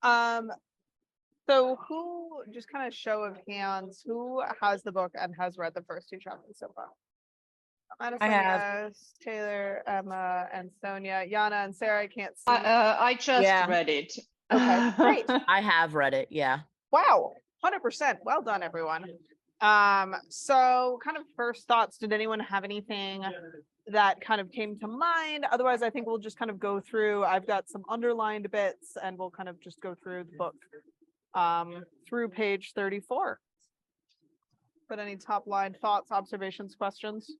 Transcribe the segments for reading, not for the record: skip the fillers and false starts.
Um, so who, just kind of show of hands, who has the book and has read the first two chapters so far? I have. Yes, Taylor, Emma, and Sonia. Yana and Sarah, I can't see. I just read it. Okay, great. I have read it. Yeah. Wow, 100%. Well done, everyone. So kind of first thoughts, did anyone have anything that kind of came to mind? Otherwise, I think we'll just kind of go through. I've got some underlined bits and we'll kind of just go through the book through page 34. But any top line thoughts, observations, questions?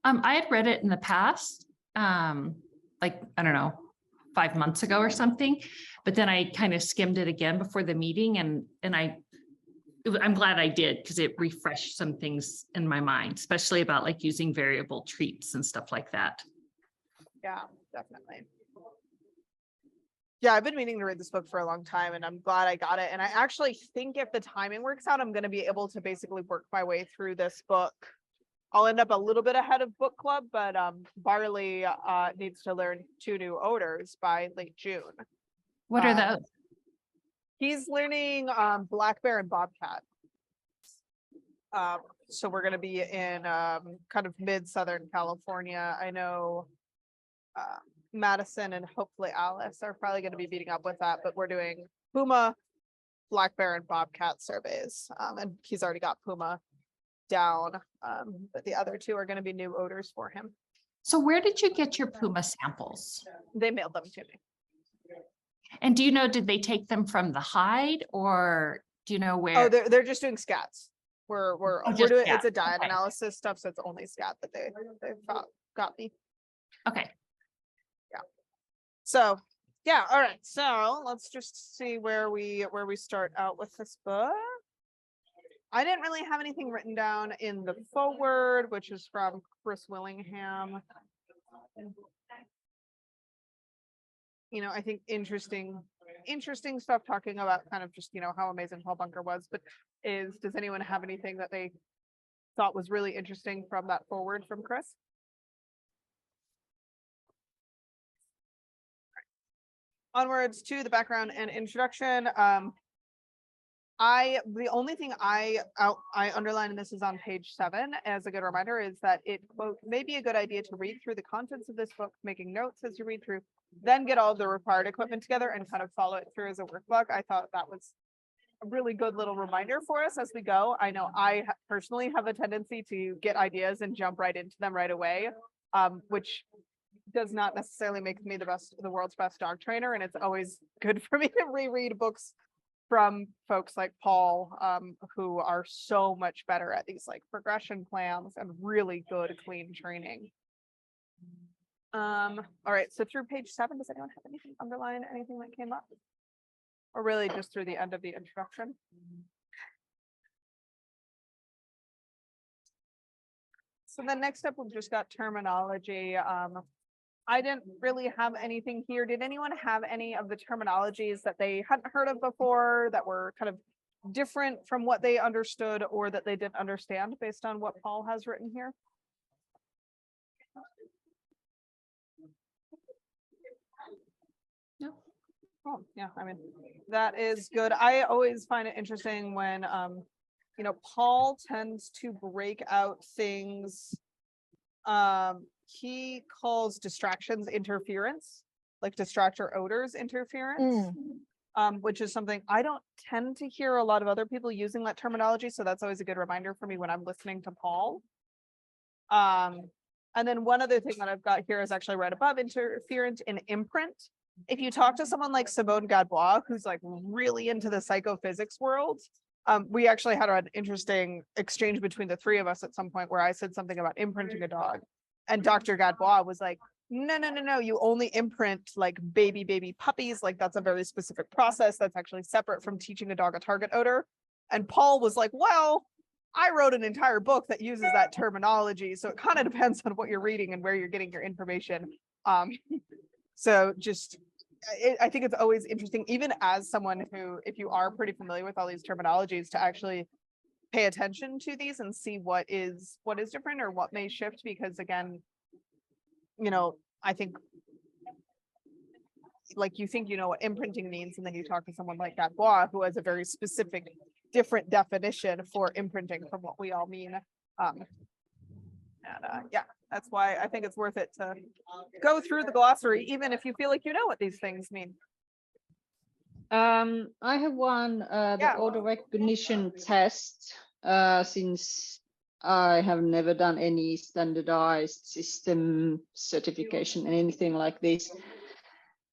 I had read it in the past, like, I don't know, 5 months ago or something, but then I kind of skimmed it again before the meeting and I'm glad I did because it refreshed some things in my mind, especially about like using variable treats and stuff like that. Yeah, definitely. Yeah, I've been meaning to read this book for a long time and I'm glad I got it. And I actually think if the timing works out, I'm going to be able to basically work my way through this book. I'll end up a little bit ahead of book club, but Barley needs to learn 2 new odors by late June. What are those? He's learning black bear and bobcat. So we're going to be in kind of mid-Southern California. I know Madison and hopefully Alice are probably going to be beating up with that, but we're doing puma, black bear, and bobcat surveys. And he's already got puma down, but the other 2 are going to be new odors for him. So where did you get your puma samples? They mailed them to me. And do you know, did they take them from the hide or do you know where? Oh, they're just doing scats. We're doing scat. It's a diet Okay. analysis stuff, so it's only scat that they got me. Okay. So yeah, all right. So let's just see where we start out with this book. I didn't really have anything written down in the foreword, which is from Chris Willingham. You know, I think interesting stuff talking about kind of just, you know, how amazing Paul Bunker was, but does anyone have anything that they thought was really interesting from that foreword from Chris? Onwards to the background and introduction. The only thing I underline, and this is on page 7 as a good reminder, is that it, quote, may be a good idea to read through the contents of this book, making notes as you read through, then get all of the required equipment together and kind of follow it through as a workbook. I thought that was a really good little reminder for us as we go. I know I personally have a tendency to get ideas and jump right into them right away, which does not necessarily make me the world's best dog trainer. And it's always good for me to reread books from folks like Paul, who are so much better at these like progression plans and really good clean training. All right, so through page 7, does anyone have anything underlined, anything that came up? Or really just through the end of the introduction? So then next up, we've just got terminology. I didn't really have anything here. Did anyone have any of the terminologies that they hadn't heard of before that were kind of different from what they understood or that they didn't understand based on what Paul has written here? No. Oh, yeah, I mean, that is good. I always find it interesting when, you know, Paul tends to break out things. He calls distractions interference, like distractor odors interference, which is something I don't tend to hear a lot of other people using that terminology. So that's always a good reminder for me when I'm listening to Paul. And then one other thing that I've got here is actually right above interferent in imprint. If you talk to someone like Simone Gadbois, who's like really into the psychophysics world, we actually had an interesting exchange between the 3 of us at some point where I said something about imprinting a dog. And Dr. Gadbois was like, no, you only imprint like baby puppies. Like that's a very specific process that's actually separate from teaching a dog a target odor. And Paul was like, well, I wrote an entire book that uses that terminology. So it kind of depends on what you're reading and where you're getting your information. So just, I think it's always interesting, even as someone who, if you are pretty familiar with all these terminologies, to actually pay attention to these and see what is different or what may shift, because again, you know, I think like you think you know what imprinting means, and then you talk to someone like Gatois, who has a very specific, different definition for imprinting from what we all mean. Yeah, that's why I think it's worth it to go through the glossary, even if you feel like you know what these things mean. I have one, the Yeah. auto recognition test, since I have never done any standardized system certification, anything like this.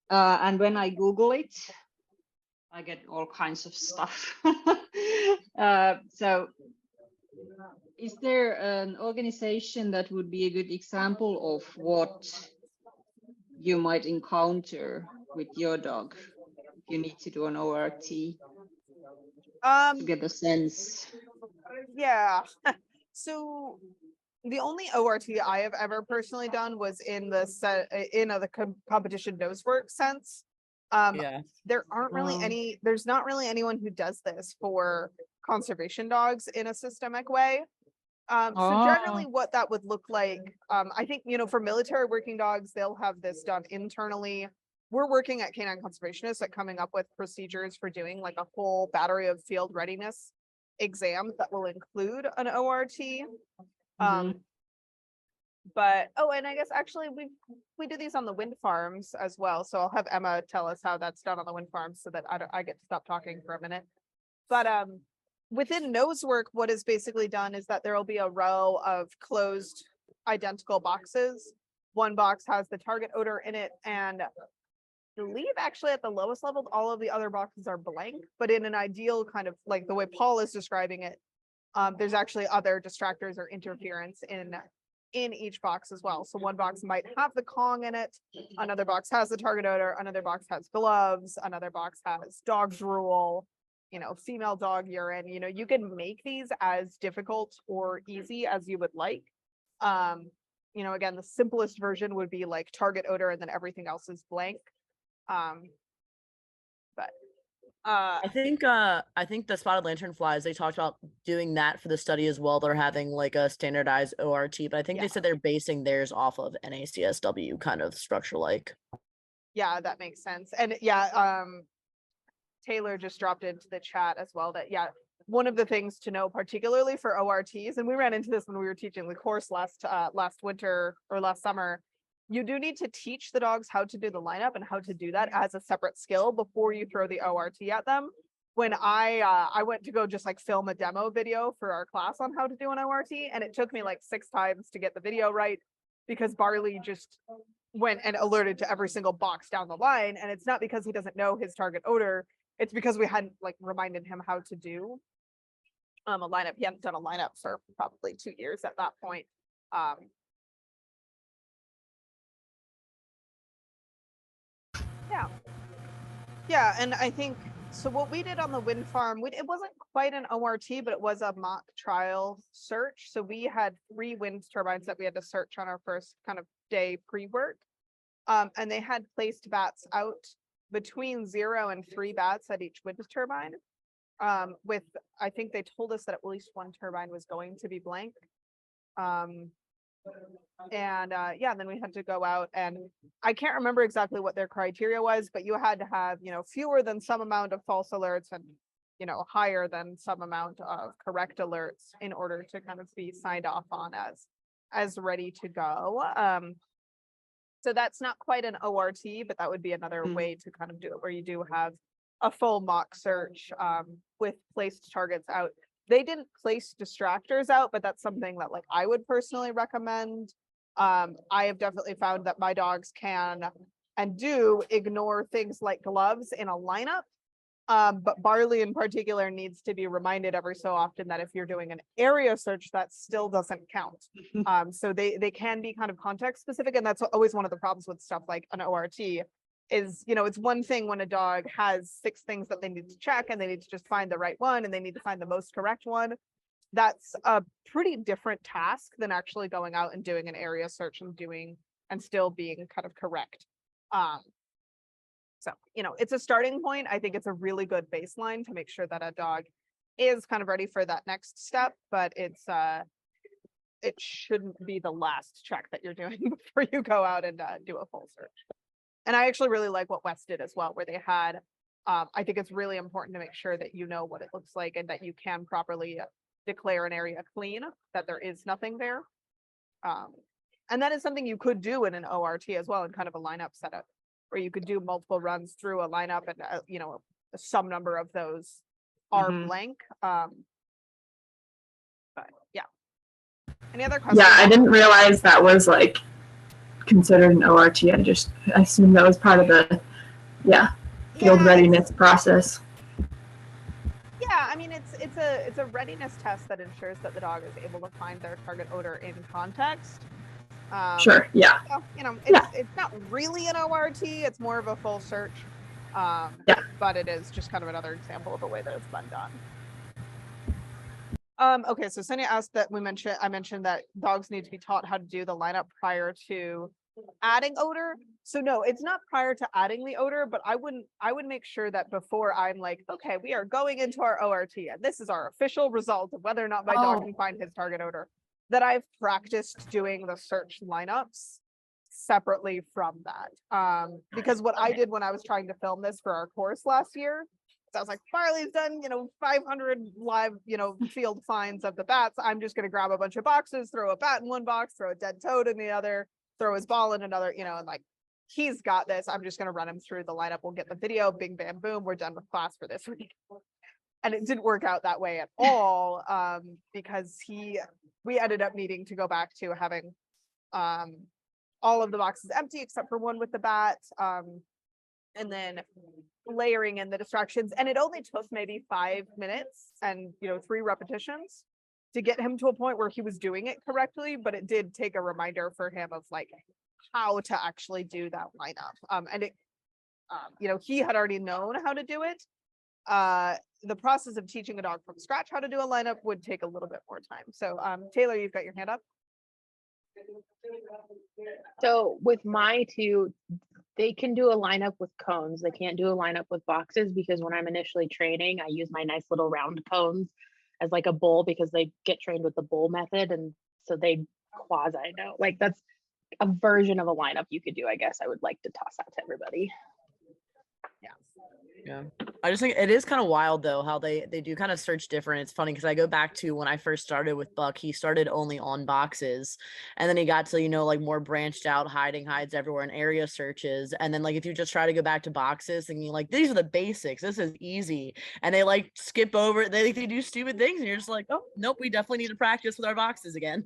And when I Google it, I get all kinds of stuff. So is there an organization that would be a good example of what you might encounter with your dog if you need to do an ORT to get a sense? Yeah. So the only ORT I have ever personally done was in the competition nose work sense. Yeah. There aren't really there's not really anyone who does this for conservation dogs in a systemic way. So generally what that would look like, I think, for military working dogs, they'll have this done internally. We're working at Canine Conservationists at coming up with procedures for doing like a whole battery of field readiness exams that will include an ORT. But and I guess actually we do these on the wind farms as well. So I'll have Emma tell us how that's done on the wind farms so that I get to stop talking for a minute. But within nose work, what is basically done is that there will be a row of closed identical boxes. One box has the target odor in it, and I believe actually at the lowest level, all of the other boxes are blank, but in an ideal kind of like the way Paul is describing it, there's actually other distractors or interference in each box as well. So one box might have the Kong in it, another box has the target odor, another box has gloves, another box has dog drool, female dog urine. You can make these as difficult or easy as you would like. Again, the simplest version would be like target odor and then everything else is blank. I think the spotted lanternflies, they talked about doing that for the study as well. They're having like a standardized ORT, but I think they said they're basing theirs off of NACSW kind of structure like. Yeah, that makes sense. And Taylor just dropped into the chat as well that one of the things to know, particularly for ORTs, and we ran into this when we were teaching the course last winter or last summer, you do need to teach the dogs how to do the lineup and how to do that as a separate skill before you throw the ORT at them. When I went to go just like film a demo video for our class on how to do an ORT, and it took me like 6 times to get the video right because Barley just went and alerted to every single box down the line. And it's not because he doesn't know his target odor. It's because we hadn't like reminded him how to do a lineup. He hadn't done a lineup for probably 2 years at that point. Yeah, and I think so. What we did on the wind farm, it wasn't quite an ORT, but it was a mock trial search. So we had 3 wind turbines that we had to search on our first kind of day pre-work, and they had placed bats out between 0 and 3 bats at each wind turbine. With I think they told us that at least 1 turbine was going to be blank. And then we had to go out, and I can't remember exactly what their criteria was, but you had to have fewer than some amount of false alerts and higher than some amount of correct alerts in order to kind of be signed off on as ready to go. So that's not quite an ORT, but that would be another way to kind of do it, where you do have a full mock search with placed targets out. They didn't place distractors out, but that's something that like I would personally recommend. I have definitely found that my dogs can and do ignore things like gloves in a lineup. But Barley in particular needs to be reminded every so often that if you're doing an area search, that still doesn't count. So they can be kind of context specific, and that's always one of the problems with stuff like an ORT. Is it's one thing when a dog has 6 things that they need to check and they need to just find the right one and they need to find the most correct one. That's a pretty different task than actually going out and doing an area search and still being kind of correct. So it's a starting point. I think it's a really good baseline to make sure that a dog is kind of ready for that next step, but it shouldn't be the last check that you're doing before you go out and do a full search. And I actually really like what West did as well, where they had, I think it's really important to make sure that you know what it looks like and that you can properly declare an area clean, that there is nothing there. And that is something you could do in an ORT as well, in kind of a lineup setup, where you could do multiple runs through a lineup and, you know, some number of those are blank. But yeah. Any other questions? Yeah, I didn't realize that was like considered an ORT. I assumed that was part of the field readiness process. Yeah, I mean, it's a readiness test that ensures that the dog is able to find their target odor in context. Sure. Yeah. So, you know, it's not really an ORT. It's more of a full search. But it is just kind of another example of a way that it's been done. Okay, so Sonia asked that I mentioned that dogs need to be taught how to do the lineup prior to adding odor. So no, it's not prior to adding the odor, but I would make sure that before I'm like, okay, we are going into our ORT and this is our official result of whether or not my dog can find his target odor, that I've practiced doing the search lineups separately from that. Because what I did when I was trying to film this for our course last year, I was like, Farley's done, 500 live, field finds of the bats. I'm just going to grab a bunch of boxes, throw a bat in one box, throw a dead toad in the other, throw his ball in another, and like, he's got this. I'm just going to run him through the lineup. We'll get the video, bing, bam, boom. We're done with class for this week. And it didn't work out that way at all, because we ended up needing to go back to having all of the boxes empty except for one with the bat. And then layering in the distractions, and it only took maybe 5 minutes and 3 repetitions to get him to a point where he was doing it correctly, but it did take a reminder for him of like how to actually do that lineup. And it he had already known how to do it. The process of teaching a dog from scratch how to do a lineup would take a little bit more time. So Taylor, you've got your hand up. So with my two, they can do a lineup with cones. They can't do a lineup with boxes because when I'm initially training, I use my nice little round cones as like a bowl because they get trained with the bowl method. And so they quasi know, like that's a version of a lineup you could do, I guess I would like to toss out to everybody. Yeah. I just think it is kind of wild though, how they do kind of search different. It's funny because I go back to when I first started with Buck, he started only on boxes and then he got to, like more branched out, hides everywhere and area searches. And then like, if you just try to go back to boxes and you're like, these are the basics, this is easy. And they like skip over, they do stupid things. And you're just like, oh, nope, we definitely need to practice with our boxes again.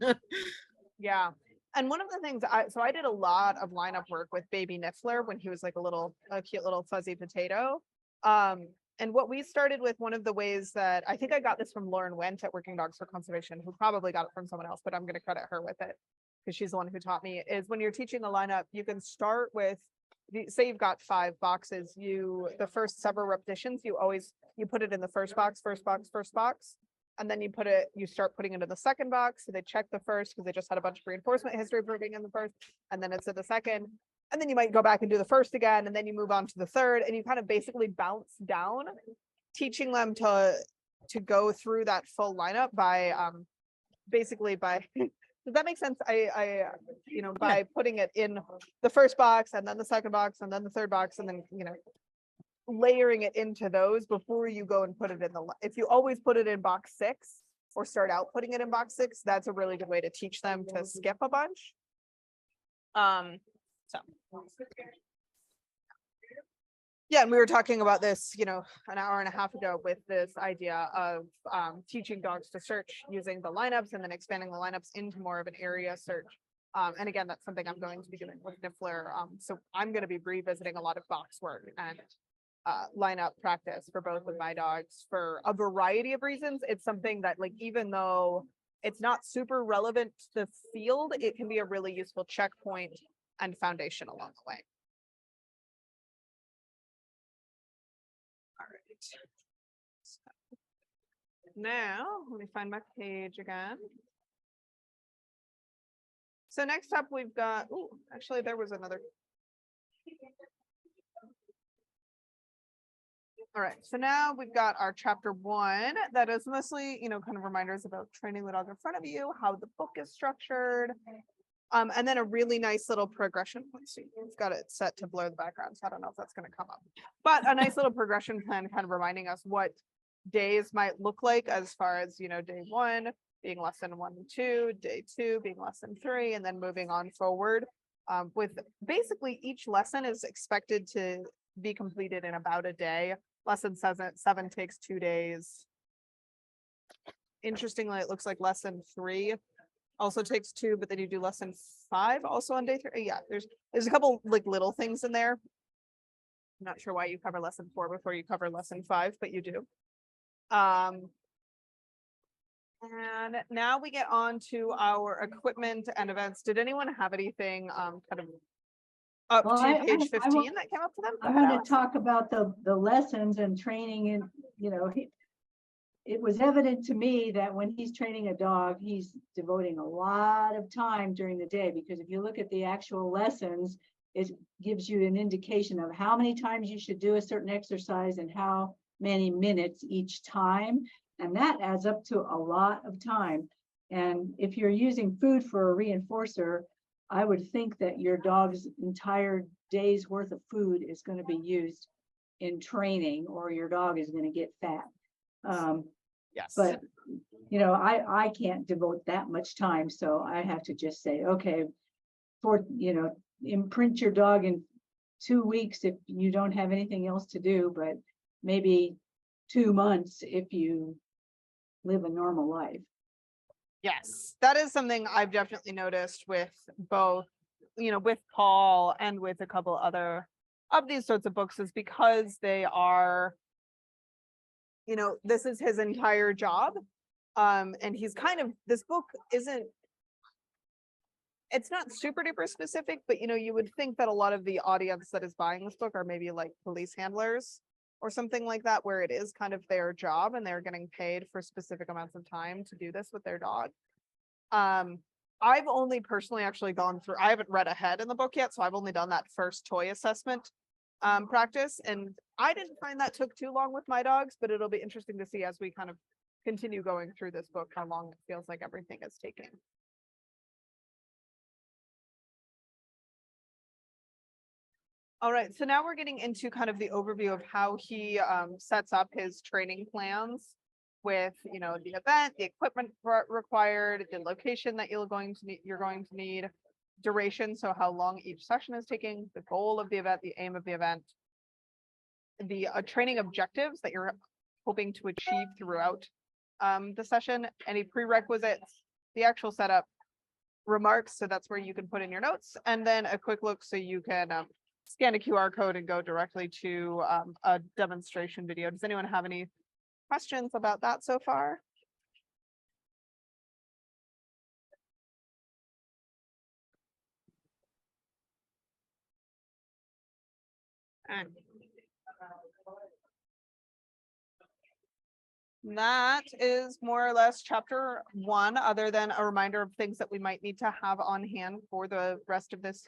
Yeah. And one of the things I did a lot of lineup work with baby Niffler when he was like a cute little fuzzy potato. And what we started with, one of the ways that I think I got this from Lauren Wendt at Working Dogs for Conservation, who probably got it from someone else, but I'm going to credit her with it because she's the one who taught me, is when you're teaching a lineup, you can start with, say you've got 5 boxes, the first several repetitions, you put it in the first box, and then you start putting it in the second box. So they check the first because they just had a bunch of reinforcement history proving in the first, and then it's in the second. And then you might go back and do the first again, and then you move on to the third, and you kind of basically bounce down, teaching them to go through that full lineup by does that make sense? By putting it in the first box and then the second box and then the third box, and then layering it into those before you go and put it in if you always put it in box 6 or start out putting it in box 6, that's a really good way to teach them to skip a bunch. So yeah, and we were talking about this, an hour and a half ago with this idea of teaching dogs to search using the lineups and then expanding the lineups into more of an area search. And again, that's something I'm going to be doing with Niffler. So I'm going to be revisiting a lot of box work and lineup practice for both of my dogs for a variety of reasons. It's something that, like, even though it's not super relevant to the field, it can be a really useful checkpoint and foundation along the way. All right. So now let me find my page again. So next up we've got, actually there was another. All right, so now we've got our chapter 1 that is mostly, kind of reminders about training the dog in front of you, how the book is structured. And then a really nice little progression. Let's see, we've got it set to blur the background, so I don't know if that's going to come up. But a nice little progression plan, kind of reminding us what days might look like, as far as, day 1 being less than 1 and 2, day 2 being less than 3, and then moving on forward. With basically each lesson is expected to be completed in about a day. Lesson 7 takes 2 days. Interestingly, it looks like lesson 3 also takes 2, but then you do lesson 5 also on day 3. Yeah, there's a couple like little things in there. I'm not sure why you cover lesson 4 before you cover lesson 5, but you do. And now we get on to our equipment and events. Did anyone have anything kind of up Well, to page I 15 that came up to them? I want to talk about the lessons and training, and it was evident to me that when he's training a dog, he's devoting a lot of time during the day, because if you look at the actual lessons, it gives you an indication of how many times you should do a certain exercise and how many minutes each time. And that adds up to a lot of time. And if you're using food for a reinforcer, I would think that your dog's entire day's worth of food is going to be used in training, or your dog is going to get fat. Yes. But, I can't devote that much time. So I have to just say, okay, imprint your dog in 2 weeks if you don't have anything else to do, but maybe 2 months if you live a normal life. Yes, that is something I've definitely noticed with both, with Paul and with a couple other of these sorts of books, is because they are, this is his entire job. And he's this book it's not super duper specific, but you would think that a lot of the audience that is buying this book are maybe like police handlers or something like that, where it is kind of their job and they're getting paid for specific amounts of time to do this with their dog. I've only personally actually gone through, I haven't read ahead in the book yet, so I've only done that first toy assessment practice, and I didn't find that took too long with my dogs, but it'll be interesting to see as we kind of continue going through this book how long it feels like everything is taking. All right, so now we're getting into kind of the overview of how he sets up his training plans with, the event, the equipment required, the location that you're going to need, duration, so how long each session is taking, the goal of the event, the aim of the event, the training objectives that you're hoping to achieve throughout the session, any prerequisites, the actual setup, remarks, so that's where you can put in your notes, and then a quick look so you can scan a QR code and go directly to a demonstration video. Does anyone have any questions about that so far? And that is more or less chapter 1, other than a reminder of things that we might need to have on hand for the rest of this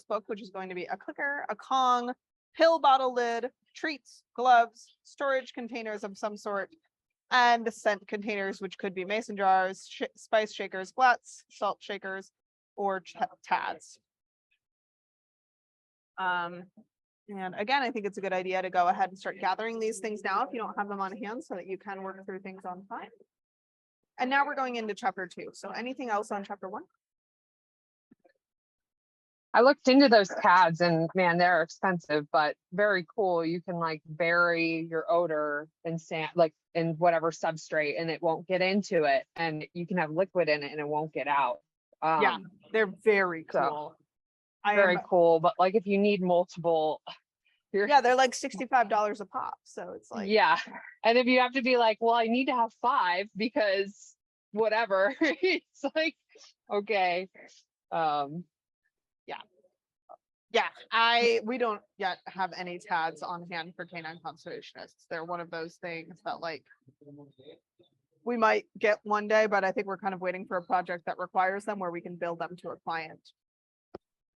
book, which is going to be a clicker, a Kong, pill bottle lid, treats, gloves, storage containers of some sort, and scent containers, which could be mason jars, spice shakers, glats, salt shakers, or tads. And again, I think it's a good idea to go ahead and start gathering these things now if you don't have them on hand, so that you can work through things on time. And now we're going into chapter 2. So anything else on chapter 1? I looked into those pads and man, they're expensive, but very cool. You can like bury your odor in sand, like in whatever substrate, and it won't get into it. And you can have liquid in it and it won't get out. Yeah, they're very cool. Very cool. But like if you need multiple, they're like $65 a pop. So it's like, yeah. And if you have to be like, well, I need to have 5 because whatever, it's like, okay. We don't yet have any tads on hand for canine conservationists. They're one of those things that like we might get one day, but I think we're kind of waiting for a project that requires them where we can build them to a client.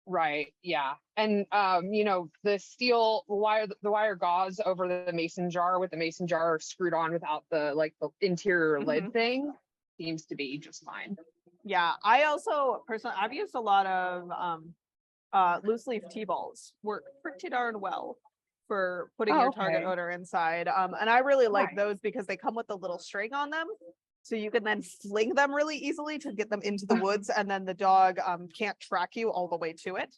Right. Yeah. And the steel wire gauze over the mason jar with the mason jar screwed on without the interior lid thing seems to be just fine. Yeah, I also personally, I've used a lot of loose leaf tea balls. Work pretty darn well for putting Oh, your target okay. odor inside. And I really like Nice. those because they come with a little string on them. So you can then fling them really easily to get them into the woods, and then the dog can't track you all the way to it.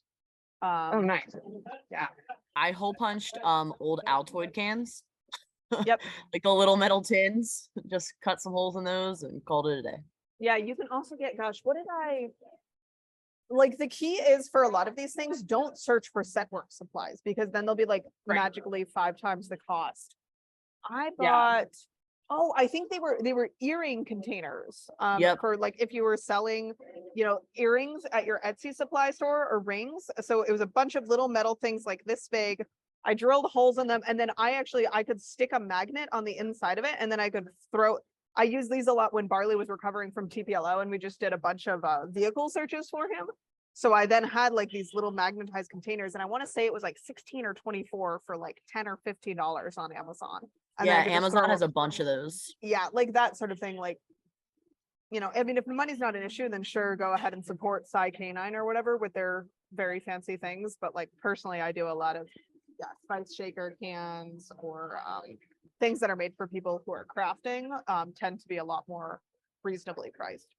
Oh, nice. Yeah. I hole punched old Altoid cans. Yep. Like the little metal tins. Just cut some holes in those and called it a day. Yeah, you can also get, gosh, what did I like? The key is for a lot of these things, don't search for set work supplies, because then they'll be like Right. magically 5 times the cost. I Yeah. bought, oh, I think they were earring containers. Yep. For like if you were selling, earrings at your Etsy supply store or rings. So it was a bunch of little metal things like this big. I drilled holes in them, and then I could stick a magnet on the inside of it, and then I could I used these a lot when Barley was recovering from TPLO, and we just did a bunch of vehicle searches for him. So I then had like these little magnetized containers, and I want to say it was like 16 or 24 for like $10 or $15 on Amazon. And then I Yeah, could just Amazon throw- has a bunch of those. Yeah, like that sort of thing. Like, I mean, if the money's not an issue, then sure, go ahead and support Psy Canine or whatever with their very fancy things. But like personally, I do a lot of spice shaker cans or things that are made for people who are crafting tend to be a lot more reasonably priced.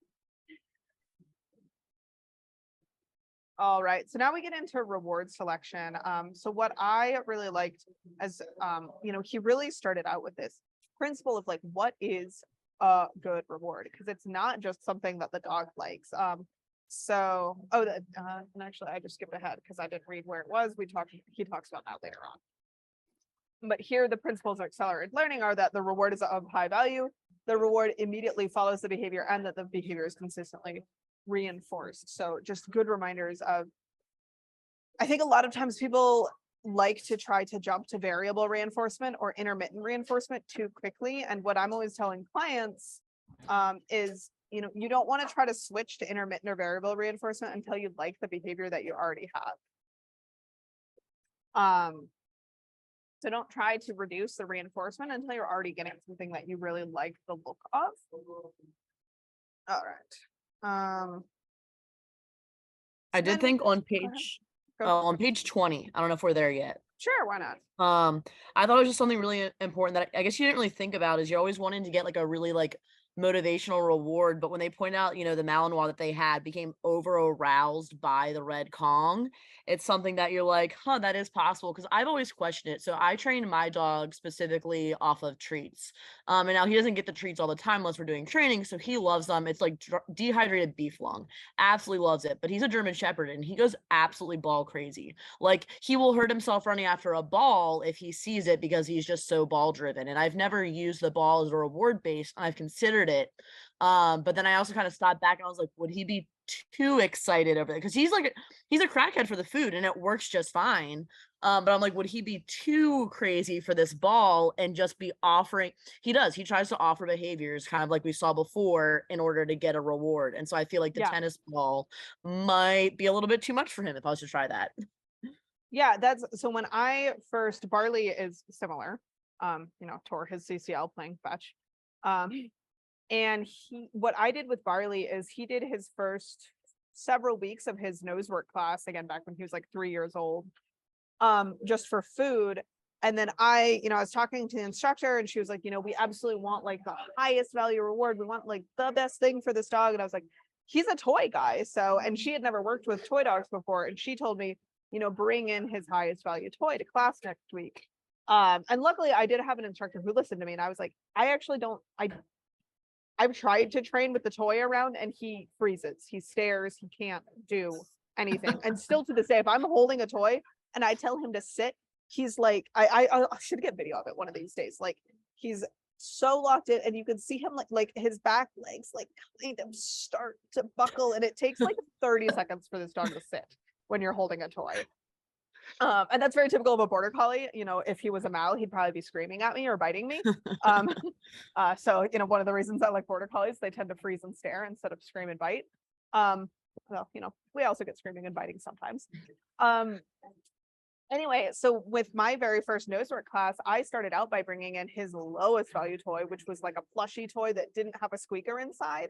All right, so now we get into reward selection. So what I really liked as, he really started out with this principle of like, what is a good reward? Because it's not just something that the dog likes. And actually I just skipped ahead because I didn't read where it was. He talks about that later on. But here the principles of accelerated learning are that the reward is of high value, the reward immediately follows the behavior, and that the behavior is consistently reinforced. So just good reminders of, I think a lot of times people like to try to jump to variable reinforcement or intermittent reinforcement too quickly. And what I'm always telling clients is, you don't want to try to switch to intermittent or variable reinforcement until you like the behavior that you already have. So don't try to reduce the reinforcement until you're already getting something that you really like the look of. All right. I did think on Go. page 20. I don't know if we're there yet. Sure, why not? I thought it was just something really important that I guess you didn't really think about is you're always wanting to get like a really like motivational reward, but when they point out, the Malinois that they had became over aroused by the red Kong, it's something that you're like, that is possible, because I've always questioned it. So I trained my dog specifically off of treats, and now he doesn't get the treats all the time unless we're doing training, so he loves them. It's like dehydrated beef lung, absolutely loves it, but he's a German Shepherd and he goes absolutely ball crazy. Like he will hurt himself running after a ball if he sees it because he's just so ball driven, and I've never used the ball as a reward base, and I've considered it, but then I also kind of stopped back and I was like, would he be too excited over it? Because he's a crackhead for the food and it works just fine, but I'm like, would he be too crazy for this ball and just be offering? He tries to offer behaviors kind of like we saw before in order to get a reward, and so I feel like the tennis ball might be a little bit too much for him if I was to try that. Yeah, so when Barley is similar, tore his CCL playing fetch. And what I did with Barley is he did his first several weeks of his nose work class, again, back when he was like 3 years old, just for food. And then I was talking to the instructor and she was like, we absolutely want like the highest value reward. We want like the best thing for this dog. And I was like, he's a toy guy. So, and she had never worked with toy dogs before. And she told me, bring in his highest value toy to class next week. And luckily I did have an instructor who listened to me, and I was like, I've tried to train with the toy around and he freezes, he stares, he can't do anything. And still to this day, if I'm holding a toy and I tell him to sit, he's like, I should get video of it one of these days. Like he's so locked in, and you can see him like his back legs like kind of start to buckle, and it takes like 30 seconds for this dog to sit when you're holding a toy. And that's very typical of a border collie. If he was a Mal, he'd probably be screaming at me or biting me. So one of the reasons I like border collies, they tend to freeze and stare instead of scream and bite. We also get screaming and biting sometimes. Anyway, so with my very first nose work class, I started out by bringing in his lowest value toy, which was like a plushy toy that didn't have a squeaker inside.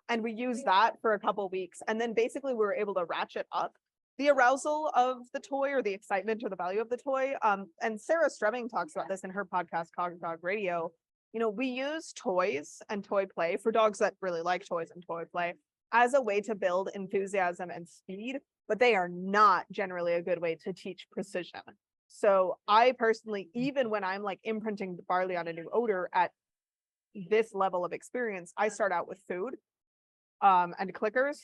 And we used that for a couple weeks. And then basically we were able to ratchet up the arousal of the toy or the excitement or the value of the toy. And Sarah Stremming talks about this in her podcast, Cog Dog Radio. You know, we use toys and toy play for dogs that really like toys and toy play as a way to build enthusiasm and speed, but they are not generally a good way to teach precision. So I personally, even when I'm like imprinting barley on a new odor at this level of experience, I start out with food and clickers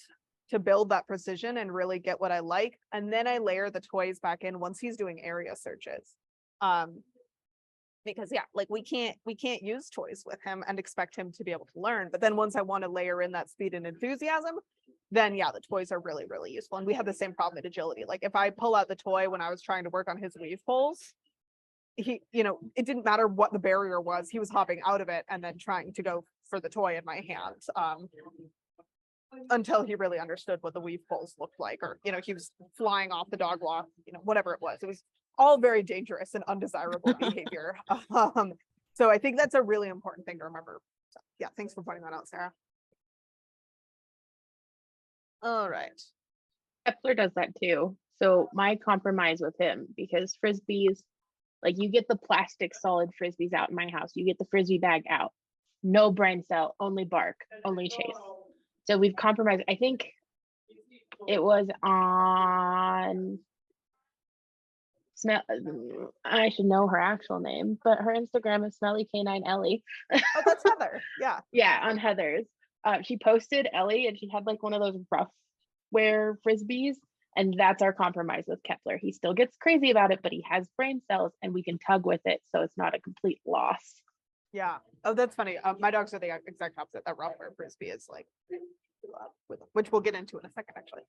to build that precision and really get what I like. And then I layer the toys back in once he's doing area searches. Because yeah, like we can't use toys with him and expect him to be able to learn. But then once I want to layer in that speed and enthusiasm, then yeah, the toys are really, really useful. And we have the same problem at agility. Like if I pull out the toy when I was trying to work on his weave poles, he, you know, it didn't matter what the barrier was, he was hopping out of it and then trying to go for the toy in my hands. Until he really understood what the weave poles looked like, or, you know, he was flying off the dog walk, you know, whatever it was. It was all very dangerous and undesirable behavior. So I think that's a really important thing to remember. So, yeah, thanks for pointing that out, Sarah. All right. Kepler does that too. So my compromise with him, because frisbees, like you get the plastic solid frisbees out in my house, you get the frisbee bag out, no brain cell, only bark, only chase. So we've compromised. I think it was on I should know her actual name, but her Instagram is Smelly Canine Ellie. Oh, that's Heather. Yeah. Yeah, on Heather's. She posted Ellie and she had like one of those rough wear frisbees. And that's our compromise with Kepler. He still gets crazy about it, but he has brain cells and we can tug with it. So it's not a complete loss. Yeah. Oh, that's funny. My dogs are the exact opposite. That rough wear frisbee is like, which we'll get into in a second, actually.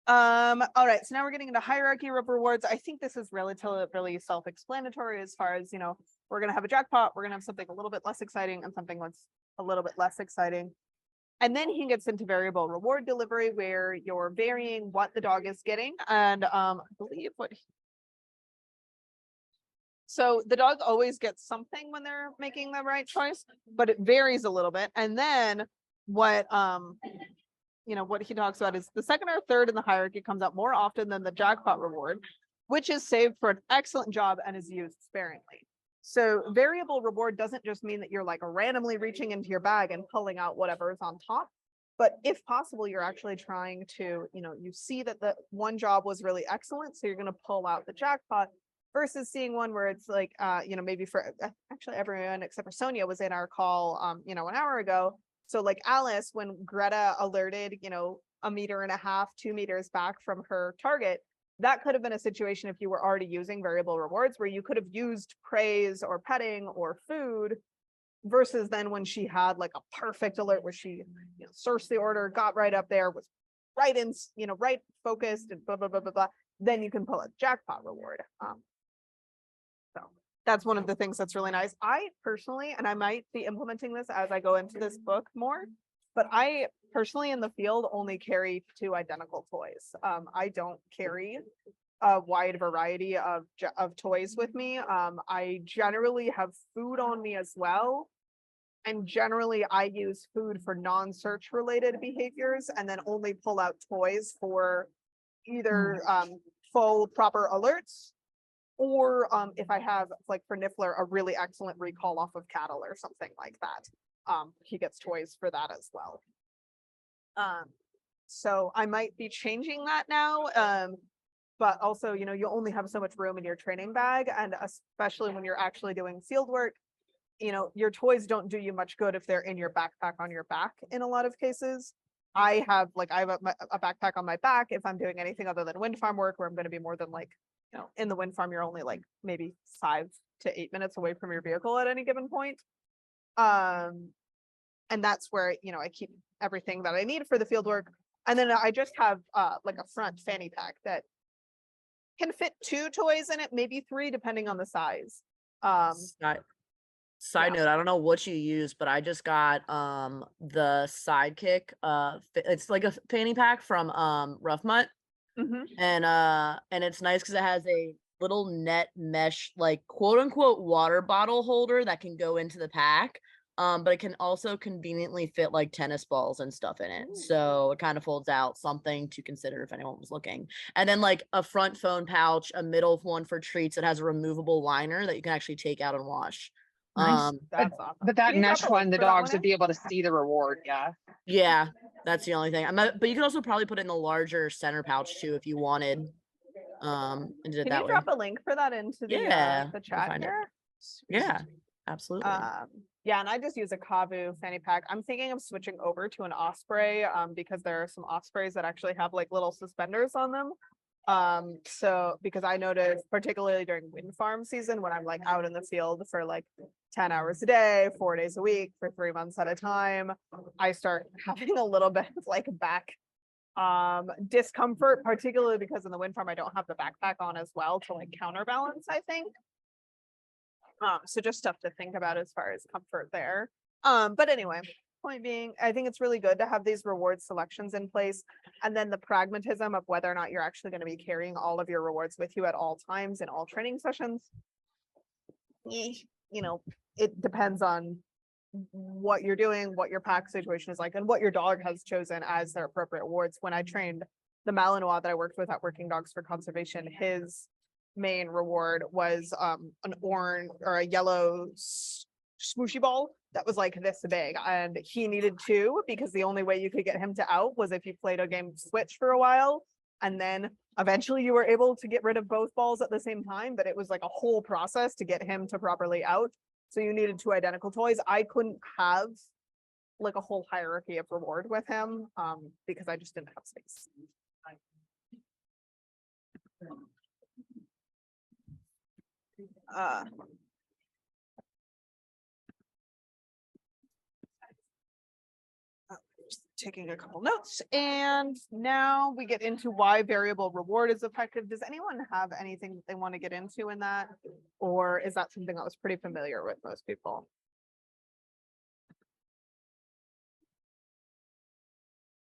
All right. So now we're getting into hierarchy of rewards. I think this is really self-explanatory as far as, you know, we're going to have a jackpot. We're going to have something a little bit less exciting and something that's a little bit less exciting. And then he gets into variable reward delivery where you're varying what the dog is getting. And I believe so the dog always gets something when they're making the right choice, but it varies a little bit. And then what you know, what he talks about is the second or third in the hierarchy comes out more often than the jackpot reward, which is saved for an excellent job and is used sparingly. So variable reward doesn't just mean that you're like randomly reaching into your bag and pulling out whatever is on top, but if possible, you're actually trying to, you know, you see that the one job was really excellent, so you're going to pull out the jackpot versus seeing one where it's like, you know, maybe for actually everyone except for Sonia was in our call, you know, an hour ago. So like Alice, when Greta alerted, you know, 1.5 meters, 2 meters back from her target, that could have been a situation if you were already using variable rewards where you could have used praise or petting or food versus then when she had like a perfect alert where she, you know, searched the order, got right up there, was right in, you know, right focused and blah, blah, blah, blah, blah. Then you can pull a jackpot reward. So that's one of the things that's really nice. I personally, and I might be implementing this as I go into this book more, but I personally in the field only carry 2 identical toys. I don't carry a wide variety of toys with me. I generally have food on me as well. And generally I use food for non-search related behaviors and then only pull out toys for either full proper alerts or if I have, like for Niffler, a really excellent recall off of cattle or something like that. He gets toys for that as well. So I might be changing that now. But also, you know, you only have so much room in your training bag, and especially when you're actually doing field work, you know, your toys don't do you much good if they're in your backpack on your back in a lot of cases. I have a backpack on my back if I'm doing anything other than wind farm work, where I'm going to be more than like, you know, in the wind farm, you're only like maybe 5 to 8 minutes away from your vehicle at any given point. And that's where, you know, I keep everything that I need for the field work. And then I just have like a front fanny pack that can fit 2 toys in it, maybe 3, depending on the size. Side note, I don't know what you use, but I just got the Sidekick. It's like a fanny pack from Rough Mutt. And it's nice because it has a little net mesh, like quote unquote water bottle holder that can go into the pack. But it can also conveniently fit like tennis balls and stuff in it. So it kind of folds out, something to consider if anyone was looking. And then like a front phone pouch, a middle one for treats that has a removable liner that you can actually take out and wash. Nice. That's awesome. But that Can you drop mesh a one, link the for that dogs one would be able to see the reward. Yeah. Yeah, that's the only thing. But you could also probably put it in the larger center pouch too if you wanted. And did it Can that you way. drop a link for that into the Yeah, I'll chat find it. here? Yeah, absolutely. Yeah, and I just use a Kavu fanny pack. I'm thinking of switching over to an Osprey because there are some Ospreys that actually have like little suspenders on them. So because I noticed particularly during wind farm season when I'm like out in the field for like 10 hours a day, 4 days a week for 3 months at a time, I start having a little bit of like back discomfort, particularly because in the wind farm I don't have the backpack on as well to like counterbalance, I think. So just stuff to think about as far as comfort there. But anyway, point being, I think it's really good to have these reward selections in place, and then the pragmatism of whether or not you're actually going to be carrying all of your rewards with you at all times in all training sessions. You know, it depends on what you're doing, what your pack situation is like, and what your dog has chosen as their appropriate rewards. When I trained the Malinois that I worked with at Working Dogs for Conservation, his main reward was an orange or a yellow swooshy ball that was like this big, and he needed two because the only way you could get him to out was if you played a game switch for a while, and then eventually you were able to get rid of both balls at the same time, but it was like a whole process to get him to properly out. So you needed two identical toys. I couldn't have like a whole hierarchy of reward with him because I just didn't have space. Just taking a couple notes, and now we get into why variable reward is effective. Does anyone have anything that they want to get into in that, or is that something that was pretty familiar with most people?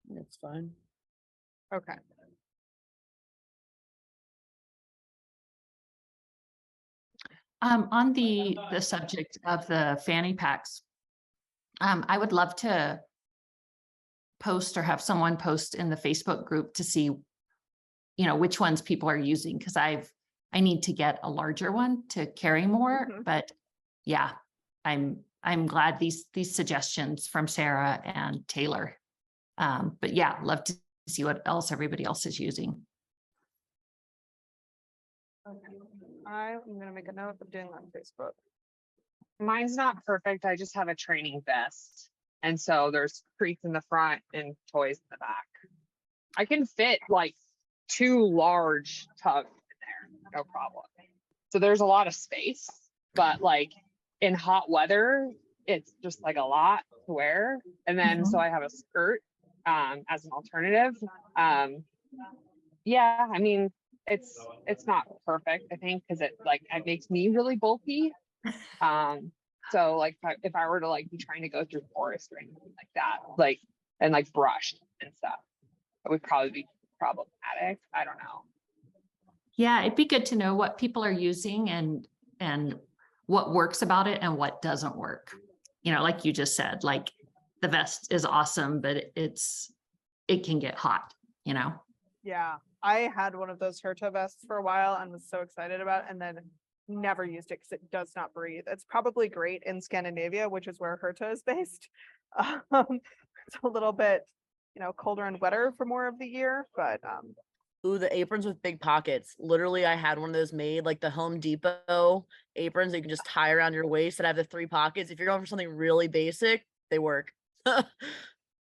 It's fine. Okay. On the subject of the fanny packs, I would love to post or have someone post in the Facebook group to see, which ones people are using, because I need to get a larger one to carry more. But yeah, I'm glad these suggestions from Sarah and Taylor. But yeah, love to see what else everybody else is using. Okay. I'm gonna make a note of doing that on Facebook. Mine's not perfect. I just have a training vest. And so there's treats in the front and toys in the back. I can fit like 2 large tubs in there, no problem. So there's a lot of space, but like in hot weather, it's just like a lot to wear. And then so I have a skirt as an alternative. Yeah, I mean, it's not perfect, I think, because it makes me really bulky. So like if I were to like be trying to go through forest or anything like that, like and like brush and stuff, it would probably be problematic. I don't know. Yeah, it'd be good to know what people are using and what works about it and what doesn't work. Like you just said, like the vest is awesome, but it can get hot, Yeah, I had one of those Herta vests for a while and was so excited about it, and then never used it because it does not breathe. It's probably great in Scandinavia, which is where Herta is based. It's a little bit, colder and wetter for more of the year, but Ooh, the aprons with big pockets. Literally, I had one of those made, like the Home Depot aprons that you can just tie around your waist that have the 3 pockets. If you're going for something really basic, they work. nice.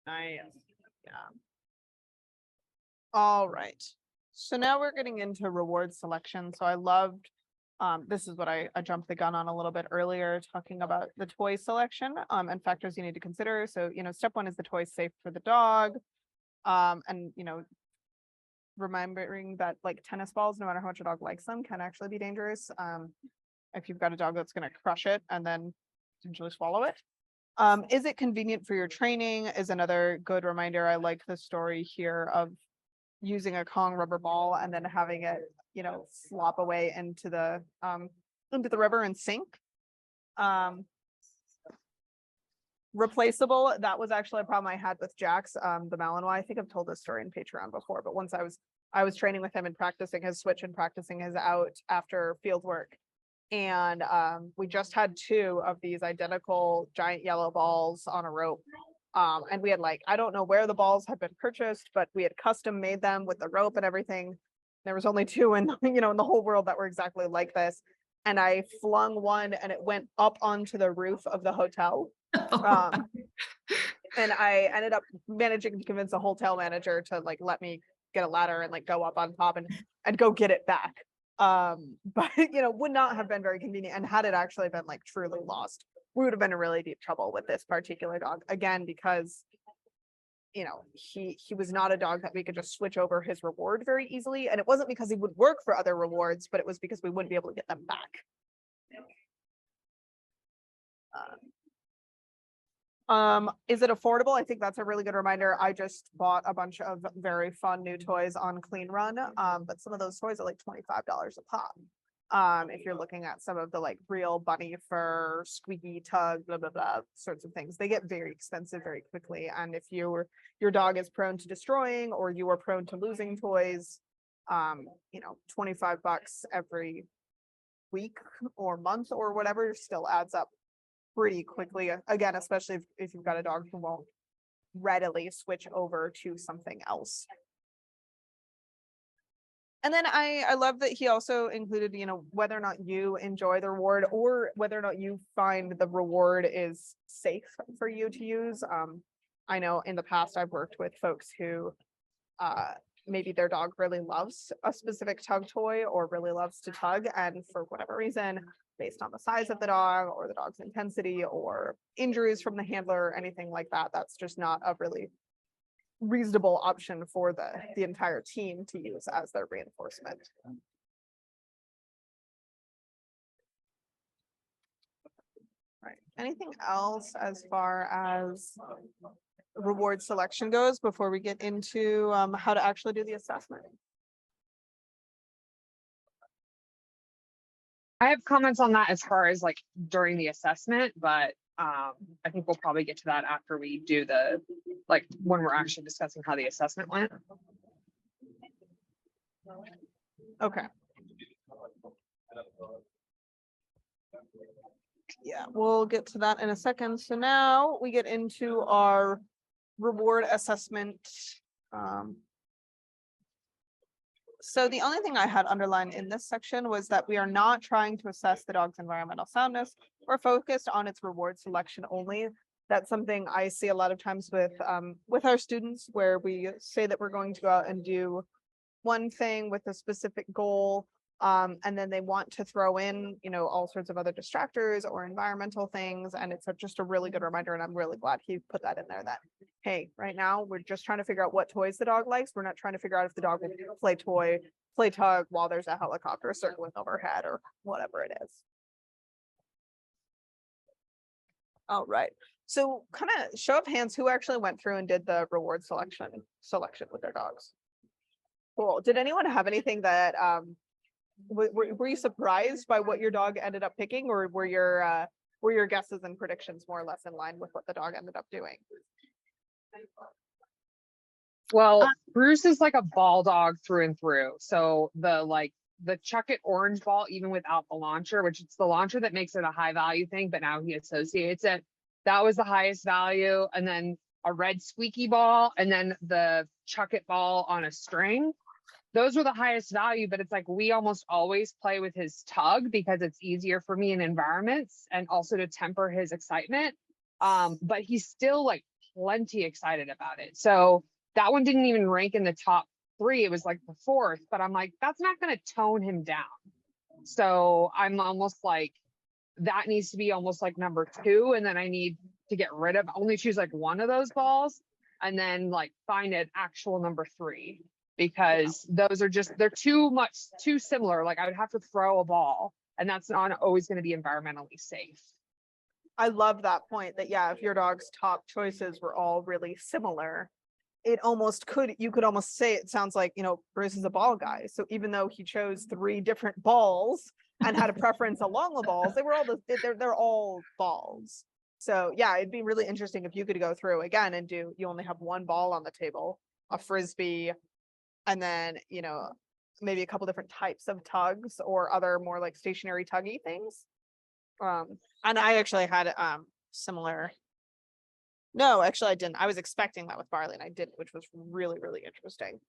Yeah. All right. So now we're getting into reward selection. So I loved, this is what I jumped the gun on a little bit earlier, talking about the toy selection and factors you need to consider. So, step 1 is the toy safe for the dog. And, remembering that like tennis balls, no matter how much a dog likes them, can actually be dangerous. If you've got a dog that's going to crush it and then potentially swallow it. Is it convenient for your training is another good reminder. I like the story here of using a Kong rubber ball and then having it, slop away into the river and sink. replaceable. That was actually a problem I had with Jax, the Malinois. I think I've told this story in Patreon before, but once I was training with him and practicing his switch and practicing his out after field work. And we just had 2 of these identical giant yellow balls on a rope. And we had like, I don't know where the balls had been purchased, but we had custom made them with the rope and everything. There was only 2 in, in the whole world that were exactly like this. And I flung one and it went up onto the roof of the hotel. And I ended up managing to convince the hotel manager to like let me get a ladder and like go up on top and go get it back. But would not have been very convenient. And had it actually been like truly lost, we would have been in really deep trouble with this particular dog, again, because he was not a dog that we could just switch over his reward very easily. And it wasn't because he would work for other rewards, but it was because we wouldn't be able to get them back. Is it affordable? I think that's a really good reminder. I just bought a bunch of very fun new toys on Clean Run, but some of those toys are like $25 a pop. If you're looking at some of the like real bunny fur, squeaky tug, blah, blah, blah, sorts of things, they get very expensive very quickly. And if your dog is prone to destroying or you are prone to losing toys, $25 every week or month or whatever still adds up pretty quickly. Again, especially if you've got a dog who won't readily switch over to something else. And then I love that he also included, whether or not you enjoy the reward or whether or not you find the reward is safe for you to use. I know in the past I've worked with folks who maybe their dog really loves a specific tug toy or really loves to tug, and for whatever reason, based on the size of the dog or the dog's intensity or injuries from the handler or anything like that, that's just not a really reasonable option for the entire team to use as their reinforcement. Right. Anything else as far as reward selection goes before we get into how to actually do the assessment? I have comments on that as far as like during the assessment, but I think we'll probably get to that after we do when we're actually discussing how the assessment went. Okay. Yeah, we'll get to that in a second. So now we get into our reward assessment. So the only thing I had underlined in this section was that we are not trying to assess the dog's environmental soundness. We're focused on its reward selection only. That's something I see a lot of times with our students, where we say that we're going to go out and do one thing with a specific goal, and then they want to throw in, all sorts of other distractors or environmental things. And it's just a really good reminder. And I'm really glad he put that in there, that, hey, right now we're just trying to figure out what toys the dog likes. We're not trying to figure out if the dog will play tug while there's a helicopter circling overhead or whatever it is. All right. So kind of show of hands, who actually went through and did the reward selection with their dogs? Cool. Did anyone have anything that were you surprised by what your dog ended up picking, or were your guesses and predictions more or less in line with what the dog ended up doing? Well, Bruce is like a ball dog through and through. So the Chuck It orange ball, even without the launcher, which it's the launcher that makes it a high value thing, but now he associates it. That was the highest value. And then a red squeaky ball, and then the Chuck It ball on a string. Those were the highest value, but it's like we almost always play with his tug because it's easier for me in environments and also to temper his excitement. But he's still like plenty excited about it. So that one didn't even rank in the top 3. It was like the 4th, but I'm like, that's not going to tone him down. So I'm almost like, that needs to be almost like number 2. And then I need to get rid of, only choose like one of those balls and then like find an actual number 3, because those are just, they're too similar. Like I would have to throw a ball, and that's not always going to be environmentally safe. I love that point that, yeah, if your dog's top choices were all really similar, you could almost say it sounds like, Bruce is a ball guy. So even though he chose 3 different balls and had a preference along the balls, they're all balls. So yeah, it'd be really interesting if you could go through again and you only have one ball on the table, a frisbee, and then, maybe a couple different types of tugs or other more like stationary tuggy things. And I actually had similar. No, actually I didn't. I was expecting that with barley and I didn't, which was really, really interesting.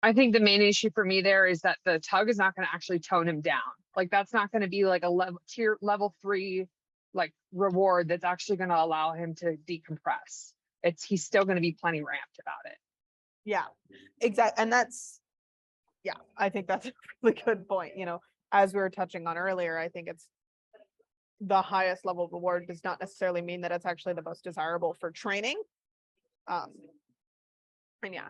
I think the main issue for me there is that the tug is not going to actually tone him down. Like that's not going to be like a level 3 like reward that's actually going to allow him to decompress. He's still going to be plenty ramped about it. Yeah, exactly. And I think that's a really good point. As we were touching on earlier, I think it's the highest level of reward does not necessarily mean that it's actually the most desirable for training. And if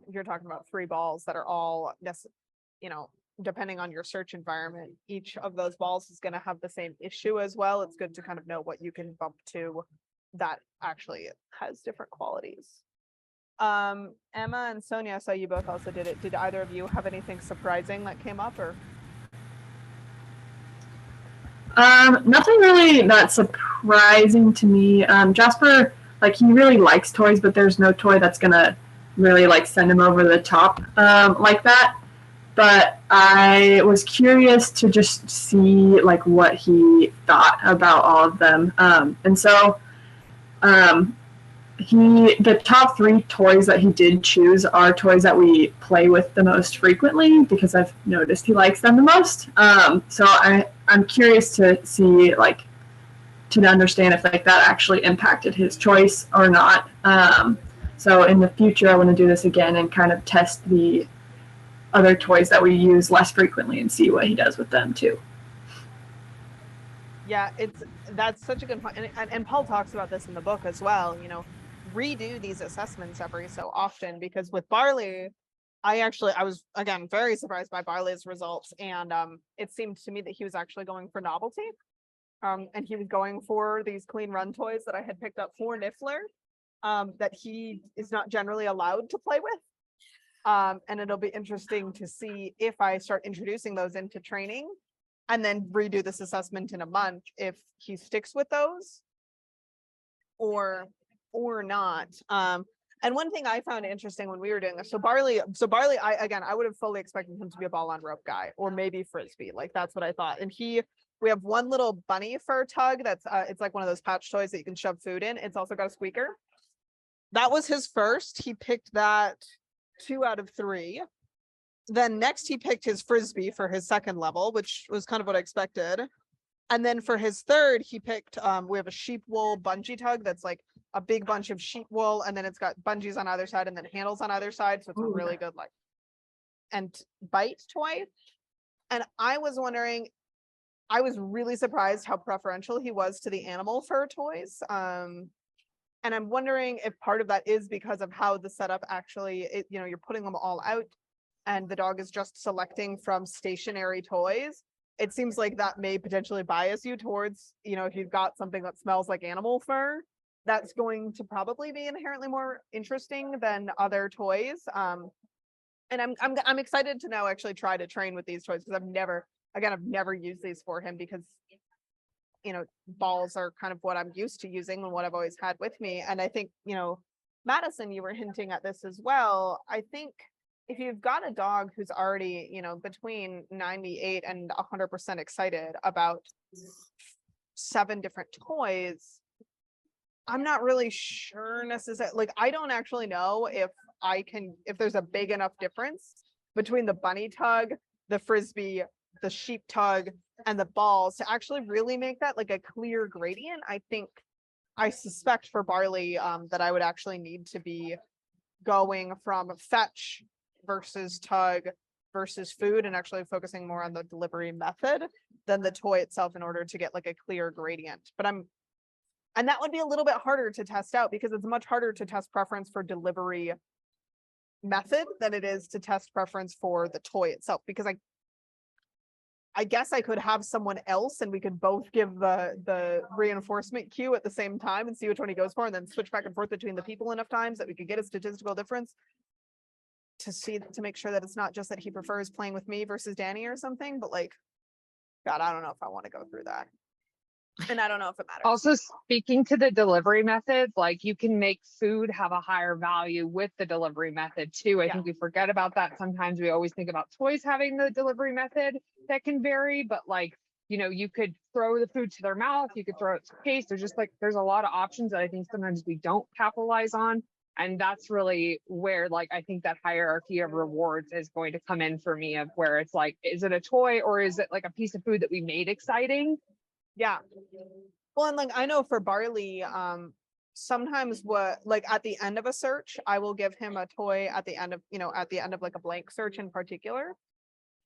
you're talking about 3 balls that are all depending on your search environment, each of those balls is going to have the same issue as well. It's good to kind of know what you can bump to that actually has different qualities. Emma and Sonia, I saw you both also did it. Did either of you have anything surprising that came up, or? Nothing really that surprising to me. Jasper, like, he really likes toys, but there's no toy that's gonna really like send him over the top like that. But I was curious to just see like what he thought about all of them. And so the top 3 toys that he did choose are toys that we play with the most frequently because I've noticed he likes them the most. So I'm curious to see, like, to understand if like that actually impacted his choice or not. So in the future, I want to do this again and kind of test the other toys that we use less frequently and see what he does with them too. Yeah, that's such a good point. And Paul talks about this in the book as well, redo these assessments every so often, because with Barley, I was again very surprised by Barley's results, and it seemed to me that he was actually going for novelty. And he was going for these clean run toys that I had picked up for Niffler, that he is not generally allowed to play with. And it'll be interesting to see if I start introducing those into training and then redo this assessment in a month, if he sticks with those or not. And one thing I found interesting when we were doing this, so Barley, I would have fully expected him to be a ball on rope guy, or maybe frisbee. Like that's what I thought. And we have one little bunny fur tug that's it's like one of those pouch toys that you can shove food in. It's also got a squeaker. That was his first. He picked that 2 out of 3. Then next he picked his frisbee for his second level, which was kind of what I expected. And then for his third, he picked we have a sheep wool bungee tug that's like a big bunch of sheep wool, and then it's got bungees on either side and then handles on either side, so it's a really good like and bite toy. And I was wondering, I was really surprised how preferential he was to the animal fur toys. And I'm wondering if part of that is because of how the setup actually, you're putting them all out and the dog is just selecting from stationary toys. It seems like that may potentially bias you towards, if you've got something that smells like animal fur, that's going to probably be inherently more interesting than other toys. And I'm excited to now actually try to train with these toys, because I've never used these for him, because balls are kind of what I'm used to using and what I've always had with me. And I think, Madison, you were hinting at this as well. I think if you've got a dog who's already, between 98 and 100% excited about 7 different toys, I'm not really sure necessarily, like, I don't actually know if there's a big enough difference between the bunny tug, the frisbee, the sheep tug, and the balls to actually really make that like a clear gradient. I suspect for Barley that I would actually need to be going from fetch versus tug versus food, and actually focusing more on the delivery method than the toy itself in order to get like a clear gradient. And that would be a little bit harder to test out, because it's much harder to test preference for delivery method than it is to test preference for the toy itself, because I guess I could have someone else and we could both give the reinforcement cue at the same time and see which one he goes for, and then switch back and forth between the people enough times that we could get a statistical difference to make sure that it's not just that he prefers playing with me versus Danny or something. But like, God, I don't know if I want to go through that. And I don't know if it matters. Also, speaking to the delivery method, like you can make food have a higher value with the delivery method too. I Yeah. think we forget about that. Sometimes we always think about toys having the delivery method that can vary, but like, you know, you could throw the food to their mouth, you could throw it to case. There's just like, there's a lot of options that I think sometimes we don't capitalize on. And that's really where, like, I think that hierarchy of rewards is going to come in for me, of where it's like, is it a toy or is it like a piece of food that we made exciting? Yeah. Well, and like I know for Barley, sometimes what like at the end of a search, I will give him a toy at the end of, at the end of like a blank search in particular.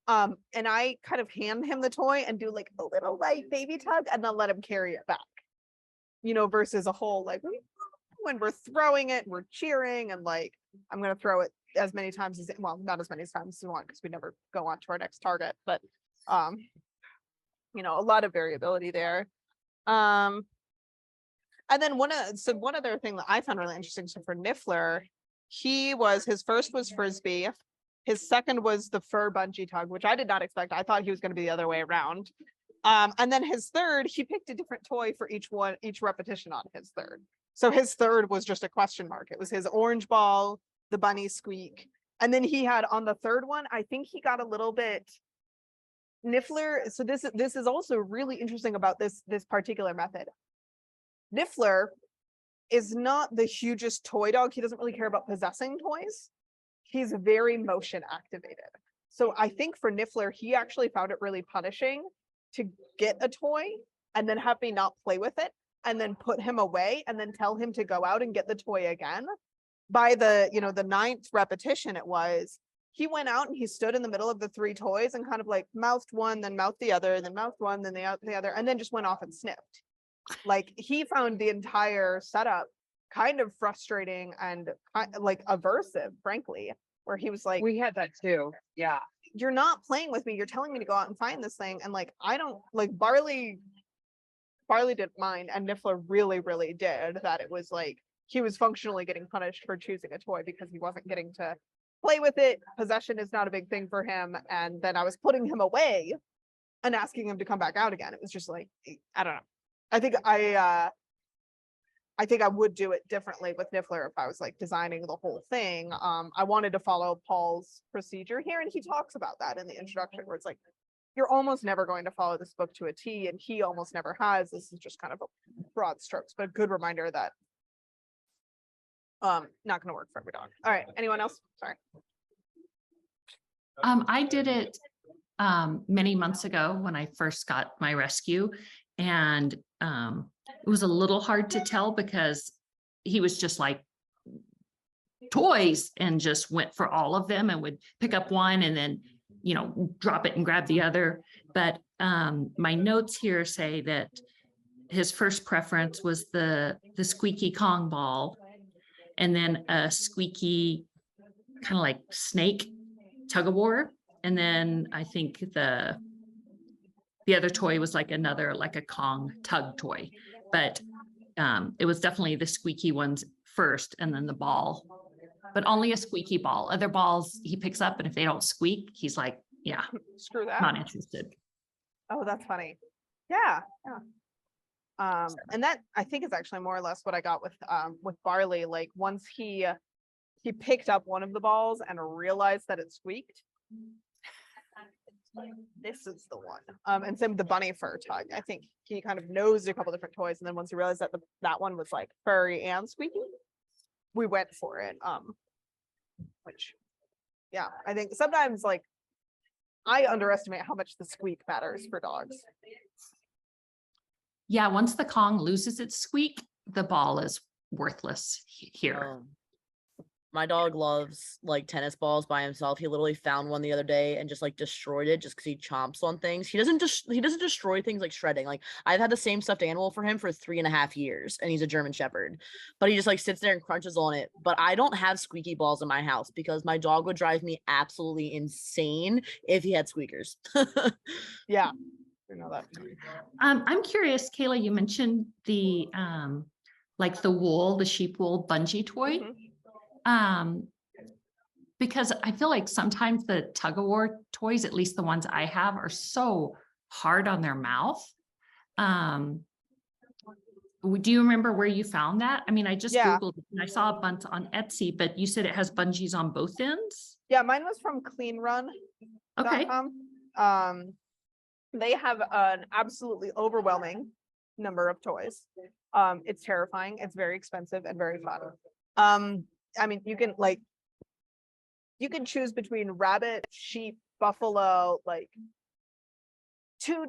And I kind of hand him the toy and do like a little light baby tug and then let him carry it back. Versus a whole like when we're throwing it, we're cheering and like I'm gonna throw it as many times as not as many times as we want because we never go on to our next target, but a lot of variability there. And then one other thing that I found really interesting, so for Niffler, his first was Frisbee, his second was the fur bungee tug, which I did not expect. I thought he was going to be the other way around. And then his third, he picked a different toy for each repetition on his third. So his third was just a question mark. It was his orange ball, the bunny squeak. And then he had on the third one, I think he got a little bit Niffler. So this is also really interesting about this particular method. Niffler is not the hugest toy dog. He doesn't really care about possessing toys. He's very motion activated. So I think for Niffler, he actually found it really punishing to get a toy and then have me not play with it and then put him away and then tell him to go out and get the toy again. By the 9th repetition, he went out and he stood in the middle of the 3 toys and kind of like mouthed one, then mouthed the other, then mouthed one, then the other, and then just went off and sniffed. Like he found the entire setup kind of frustrating and like aversive, frankly, where he was like, we had that too. Yeah. You're not playing with me. You're telling me to go out and find this thing. And like, I don't like Barley didn't mind. And Niffler really, really did that. It was like, he was functionally getting punished for choosing a toy because he wasn't getting to play with it. Possession is not a big thing for him. And then I was putting him away and asking him to come back out again. It was just like, I don't know. I think I would do it differently with Niffler if I was like designing the whole thing. I wanted to follow Paul's procedure here, and he talks about that in the introduction, where it's like, you're almost never going to follow this book to a T, and he almost never has. This is just kind of a broad strokes, but a good reminder that not going to work for every dog. All right, anyone else? Sorry. I did it many months ago when I first got my rescue, and it was a little hard to tell because he was just like toys and just went for all of them and would pick up one and then, drop it and grab the other. But my notes here say that his first preference was the squeaky Kong ball, and then a squeaky kind of like snake tug of war. And then I think the other toy was like a Kong tug toy, but it was definitely the squeaky ones first and then the ball, but only a squeaky ball. Other balls he picks up, and if they don't squeak, he's like, yeah, screw that. Not interested. Oh, that's funny. Yeah. And that I think is actually more or less what I got with Barley. Like once he picked up one of the balls and realized that it squeaked, this is the one. And same with the bunny fur tug. I think he kind of nosed a couple different toys, and then once he realized that that one was like furry and squeaky, we went for it. Which, yeah, I think sometimes like I underestimate how much the squeak matters for dogs. Yeah, once the Kong loses its squeak, the ball is worthless here. My dog loves like tennis balls by himself. He literally found one the other day and just like destroyed it just because he chomps on things. He doesn't destroy things like shredding. Like I've had the same stuffed animal for him for 3.5 years, and he's a German Shepherd, but he just like sits there and crunches on it. But I don't have squeaky balls in my house because my dog would drive me absolutely insane if he had squeakers. Yeah. I know that. I'm curious, Kayla, you mentioned the like the sheep wool bungee toy. Because I feel like sometimes the tug of war toys, at least the ones I have, are so hard on their mouth. Do you remember where you found that? I mean, I just Yeah. Googled it and I saw a bunch on Etsy, but you said it has bungees on both ends? Yeah, mine was from cleanrun.com. Okay. They have an absolutely overwhelming number of toys. It's terrifying. It's very expensive and very fun. I mean, you can choose between rabbit, sheep, buffalo, like two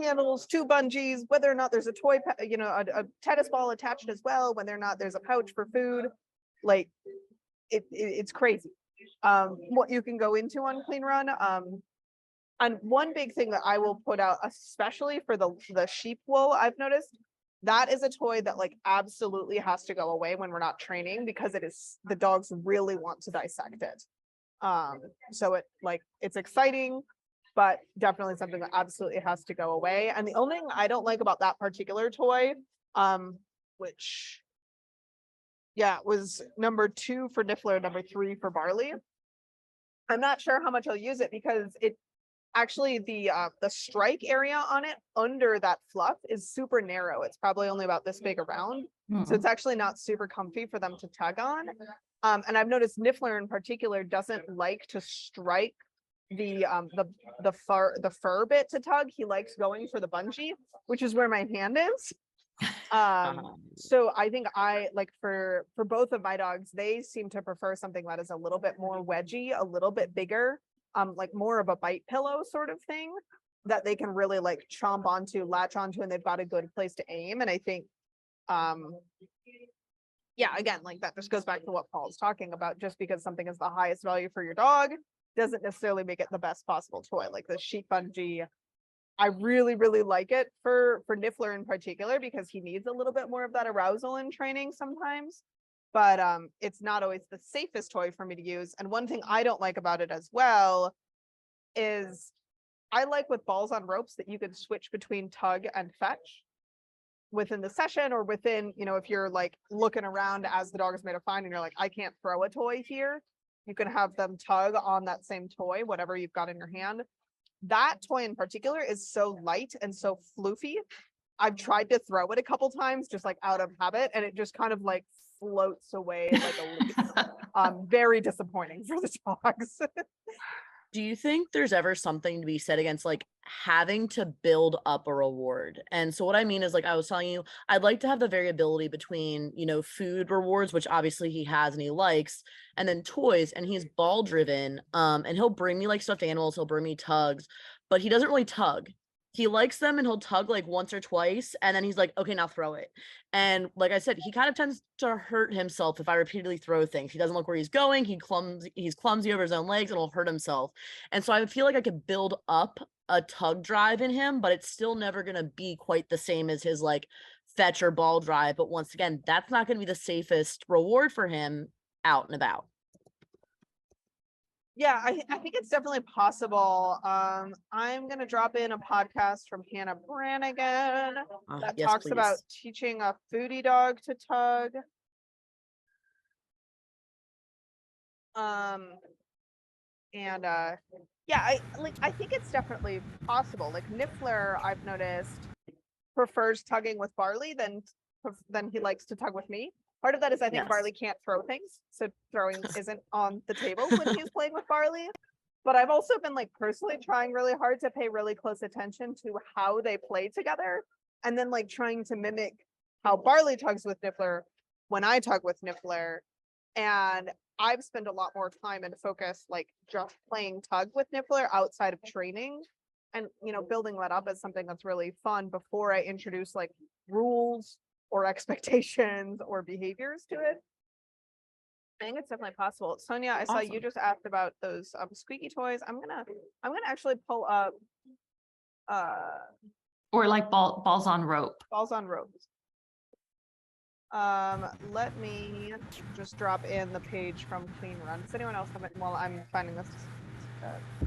handles, two bungees, whether or not there's a toy, a tennis ball attached as well, whether or not there's a pouch for food. Like it's crazy. What you can go into on Clean Run. And one big thing that I will put out, especially for the sheep wool, I've noticed that is a toy that like absolutely has to go away when we're not training, because the dogs really want to dissect it. So it's exciting, but definitely something that absolutely has to go away. And the only thing I don't like about that particular toy, which was number 2 for Niffler, number 3 for Barley. I'm not sure how much I'll use it, because it actually the strike area on it under that fluff is super narrow. It's probably only about this big around. So it's actually not super comfy for them to tug on. And I've noticed Niffler in particular doesn't like to strike the fur bit to tug. He likes going for the bungee, which is where my hand is. So I think for both of my dogs, they seem to prefer something that is a little bit more wedgy, a little bit bigger, like more of a bite pillow sort of thing that they can really like chomp onto, latch onto, and they've got a good place to aim. And I think, again, like that just goes back to what Paul's talking about. Just because something is the highest value for your dog doesn't necessarily make it the best possible toy. Like the sheep bungee, I really, really like it for Niffler in particular, because he needs a little bit more of that arousal in training sometimes. But it's not always the safest toy for me to use. And one thing I don't like about it as well is I like with balls on ropes that you can switch between tug and fetch within the session, or within, if you're like looking around as the dog has made a find and you're like, I can't throw a toy here, you can have them tug on that same toy, whatever you've got in your hand. That toy in particular is so light and so floofy. I've tried to throw it a couple times just like out of habit, and it just kind of like floats away like a leaf. Very disappointing for the dogs. Do you think there's ever something to be said against like having to build up a reward? And so what I mean is, like I was telling you, I'd like to have the variability between, food rewards, which obviously he has and he likes, and then toys, and he's ball driven. And he'll bring me like stuffed animals, he'll bring me tugs, but he doesn't really tug. He likes them and he'll tug like once or twice, and then he's like, okay, now throw it. And like I said, he kind of tends to hurt himself if I repeatedly throw things. He doesn't look where he's going. He's clumsy over his own legs, and he'll hurt himself. And so I feel like I could build up a tug drive in him, but it's still never going to be quite the same as his like fetch or ball drive. But once again, that's not going to be the safest reward for him out and about. Yeah, I think it's definitely possible. I'm gonna drop in a podcast from Hannah Brannigan that yes, talks please. about teaching a foodie dog to tug. I think it's definitely possible. Like Niffler, I've noticed, prefers tugging with Barley than he likes to tug with me. Part of that is I think Yes. Barley can't throw things, so throwing isn't on the table when he's playing with Barley. But I've also been like personally trying really hard to pay really close attention to how they play together, and then like trying to mimic how Barley tugs with Niffler when I tug with Niffler. And I've spent a lot more time and focus like just playing tug with Niffler outside of training, and building that up as something that's really fun before I introduce like rules or expectations or behaviors to it. I think it's definitely possible. Sonia, I saw you just asked about those squeaky toys. I'm gonna actually pull up or like balls on rope. Balls on ropes. Let me just drop in the page from Clean Run. Does anyone else have it while I'm finding this?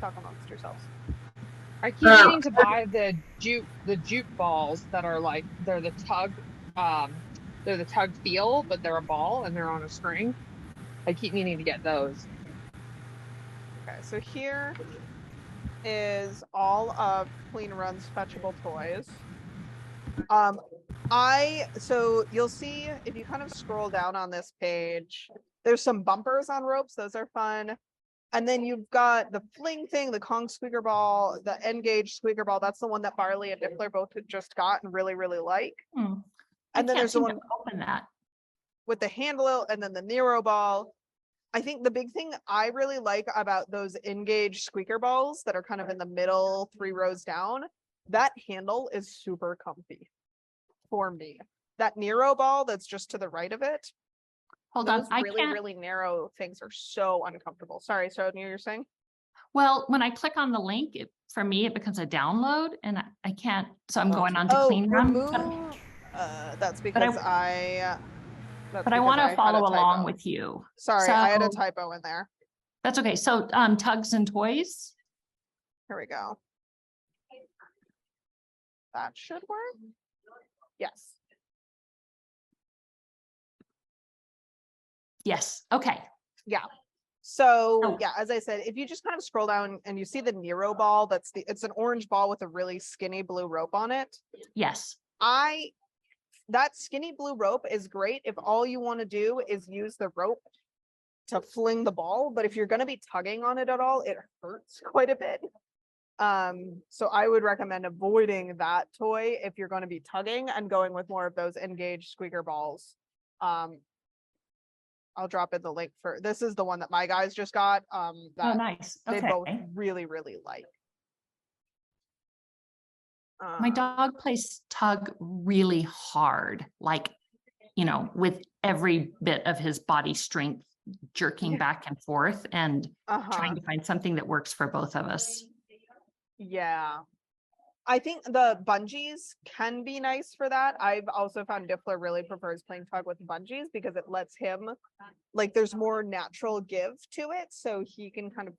Talk amongst yourselves. I keep meaning to buy the jute balls that are like they're the tug feel, but they're a ball and they're on a string. I keep meaning to get those. Okay, so here is all of Clean Run's fetchable toys. So you'll see if you kind of scroll down on this page, there's some bumpers on ropes. Those are fun. And then you've got the fling thing, the Kong squeaker ball, the N-gauge squeaker ball. That's the one that Barley and Dippler both had just got and really, really like. I And then can't there's the seem one to open that. with the handle and then the Nero ball. I think the big thing I really like about those N-gauge squeaker balls that are kind of in the middle 3 rows down, that handle is super comfy for me. That Nero ball that's just to the right of it, Hold those on, I really, can't. really narrow things are so uncomfortable. Sorry, so you're saying? Well, when I click on the link, for me, it becomes a download and I can't, so I'm going on to Oh, clean room. remove. That's because I want to had follow a along typo. with you. Sorry, I had a So- typo in there. That's okay. So tugs and toys. Here we go. That should work. Yes. Yes. Okay. So Oh. yeah, as I said, if you just kind of scroll down and you see the Nero ball, it's an orange ball with a really skinny blue rope on it. Yes. That skinny blue rope is great if all you want to do is use the rope to fling the ball, but if you're going to be tugging on it at all, it hurts quite a bit. So I would recommend avoiding that toy if you're going to be tugging and going with more of those N-gauge squeaker balls. I'll drop in the link for this is the one that my guys just got. Oh, That nice. they Okay. both really, really like. My dog plays tug really hard, like, with every bit of his body strength jerking back and forth and trying to find something that works for both of us. Yeah. I think the bungees can be nice for that. I've also found Dippler really prefers playing tug with bungees because it lets him, like, there's more natural give to it. So he can kind of,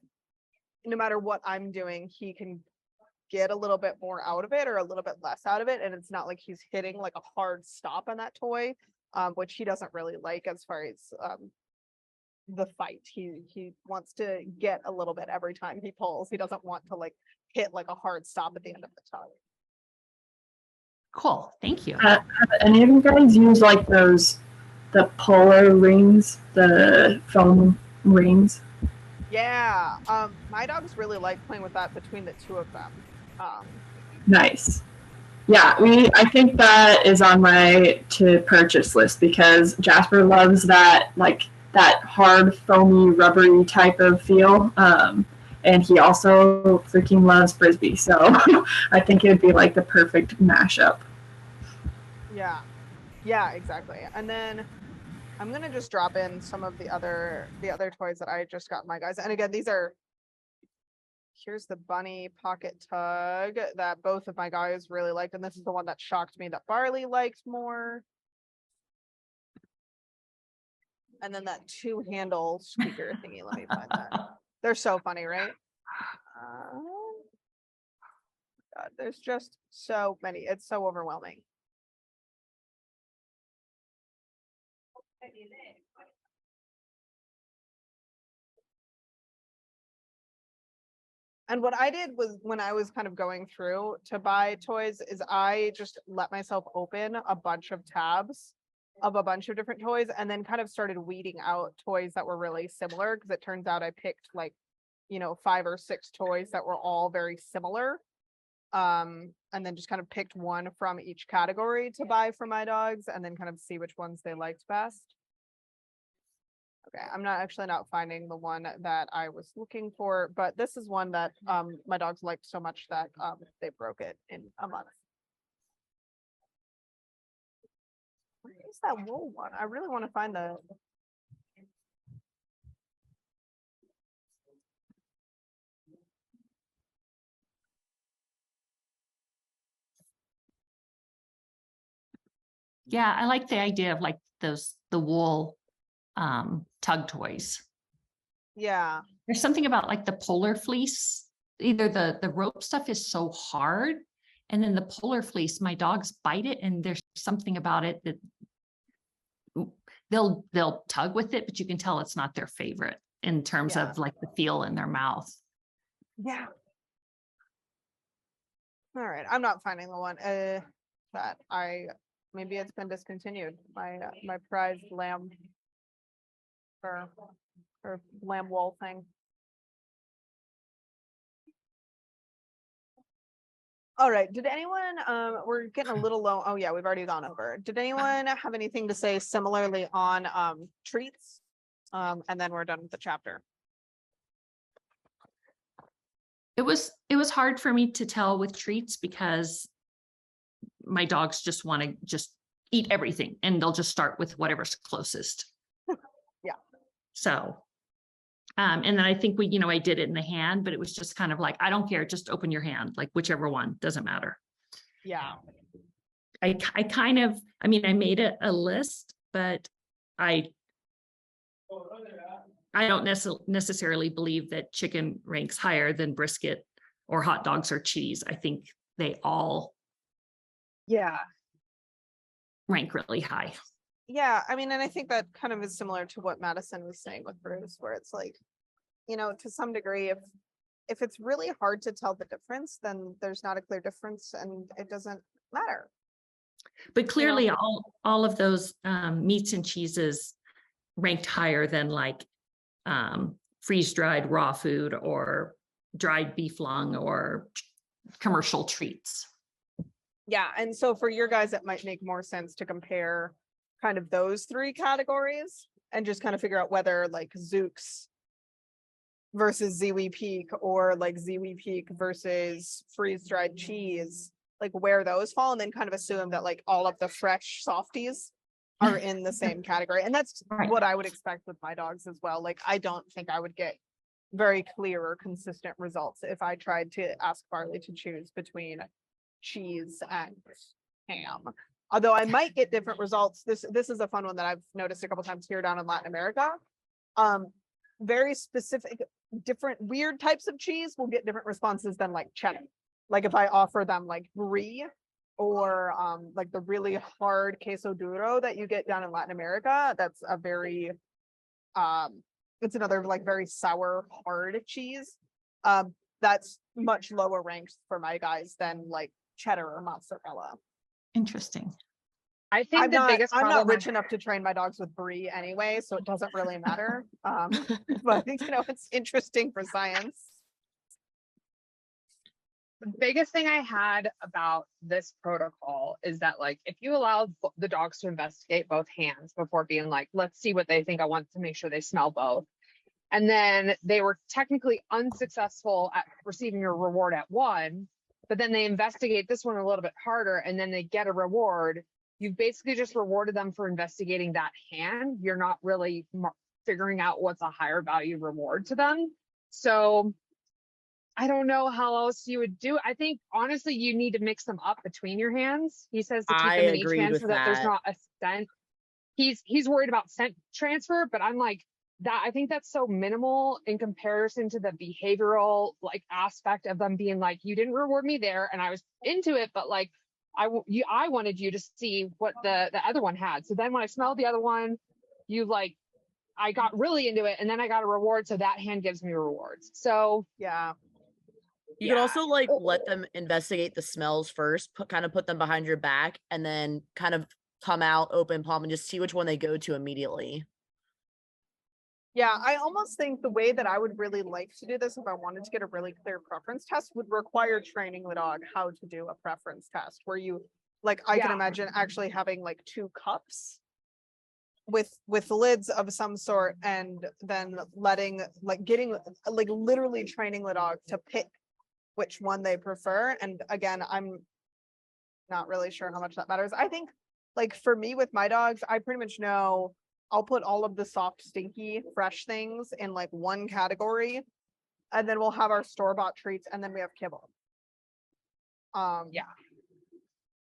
no matter what I'm doing, he can get a little bit more out of it or a little bit less out of it. And it's not like he's hitting like a hard stop on that toy, which he doesn't really like as far as the fight. He wants to get a little bit every time he pulls. He doesn't want to like hit like a hard stop at the end of the tug. Cool. Thank you. Have any of you guys use like the polar rings, the foam rings? Yeah. My dogs really like playing with that between the two of them. Nice. Yeah, I think that is on my to purchase list because Jasper loves that that hard foamy rubbery type of feel. And he also freaking loves Frisbee. So I think it would be like the perfect mashup. Yeah. Yeah, exactly. And then I'm gonna just drop in some of the other toys that I just got my guys. And again, here's the bunny pocket tug that both of my guys really liked. And this is the one that shocked me that Barley liked more. And then that 2-handle squeaker thingy. Let me find that. They're so funny, right? God, there's just so many. It's so overwhelming. And what I did was when I was kind of going through to buy toys is I just let myself open a bunch of tabs of a bunch of different toys and then kind of started weeding out toys that were really similar because it turns out I picked like, 5 or 6 toys that were all very similar. And then just kind of picked one from each category to buy for my dogs and then kind of see which ones they liked best. Okay, I'm not finding the one that I was looking for, but this is one that my dogs liked so much that they broke it in a month. Where is that wool one? I really want to find the. Yeah, I like the idea of like the wool tug toys. Yeah. There's something about like the polar fleece. Either the rope stuff is so hard, and then the polar fleece, my dogs bite it, and there's something about it that they'll tug with it, but you can tell it's not their favorite in terms of like the feel in their mouth. Yeah. All right, I'm not finding the one that I maybe it's been discontinued. My prized lamb or lamb wool thing. All right, did anyone, we're getting a little low. Oh yeah, we've already gone over. Did anyone have anything to say similarly on treats? And then we're done with the chapter. It was hard for me to tell with treats because my dogs just want to just eat everything and they'll just start with whatever's closest. Yeah. So, and then I think I did it in the hand, but it was just kind of like, I don't care, just open your hand, like whichever one, doesn't matter. Yeah. I made a list, but I don't necessarily believe that chicken ranks higher than brisket or hot dogs or cheese. I think they all rank really high. Yeah, I mean, and I think that kind of is similar to what Madison was saying with Bruce, where it's like, to some degree, if it's really hard to tell the difference, then there's not a clear difference and it doesn't matter. But clearly all of those meats and cheeses ranked higher than like freeze-dried raw food or dried beef lung or commercial treats. Yeah, and so for your guys, it might make more sense to compare kind of those three categories and just kind of figure out whether like Zooks versus Ziwi Peak or like Ziwi Peak versus freeze-dried cheese, like where those fall, and then kind of assume that like all of the fresh softies are in the same category. And that's Right. what I would expect with my dogs as well. Like, I don't think I would get very clear or consistent results if I tried to ask Farley to choose between cheese and ham. Although I might get different results. This is a fun one that I've noticed a couple times here down in Latin America. Very specific, different weird types of cheese will get different responses than like cheddar. Like if I offer them like brie or like the really hard queso duro that you get down in Latin America, that's a very it's another like very sour hard cheese. That's much lower ranked for my guys than like cheddar or mozzarella. Interesting. I think the biggest I'm problem not rich enough to train my dogs with brie anyway, so it doesn't really matter. But it's interesting for science. the biggest thing I had about this protocol is that like if you allow the dogs to investigate both hands before being like, let's see what they think, I want to make sure they smell both. And then they were technically unsuccessful at receiving a reward at one, but then they investigate this one a little bit harder and then they get a reward. You've basically just rewarded them for investigating that hand. You're not really figuring out what's a higher value reward to them. So I don't know how else you would do. I think honestly, you need to mix them up between your hands. He says to keep them in each hand so that there's not a scent. He's worried about scent transfer, but I'm like that. I think that's so minimal in comparison to the behavioral like aspect of them being like, you didn't reward me there, and I was into it, but like I wanted you to see what the other one had. So then when I smelled the other one, I got really into it, and then I got a reward. So that hand gives me rewards. So yeah. You could also like let them investigate the smells first, put them behind your back, and then kind of come out open palm and just see which one they go to immediately. Yeah, I almost think the way that I would really like to do this if I wanted to get a really clear preference test would require training the dog how to do a preference test where you I can imagine actually having like 2 cups with lids of some sort, and then literally training the dog to pick which one they prefer. And again, I'm not really sure how much that matters. I think like for me with my dogs, I pretty much know I'll put all of the soft, stinky, fresh things in like one category, and then we'll have our store-bought treats, and then we have kibble. Yeah.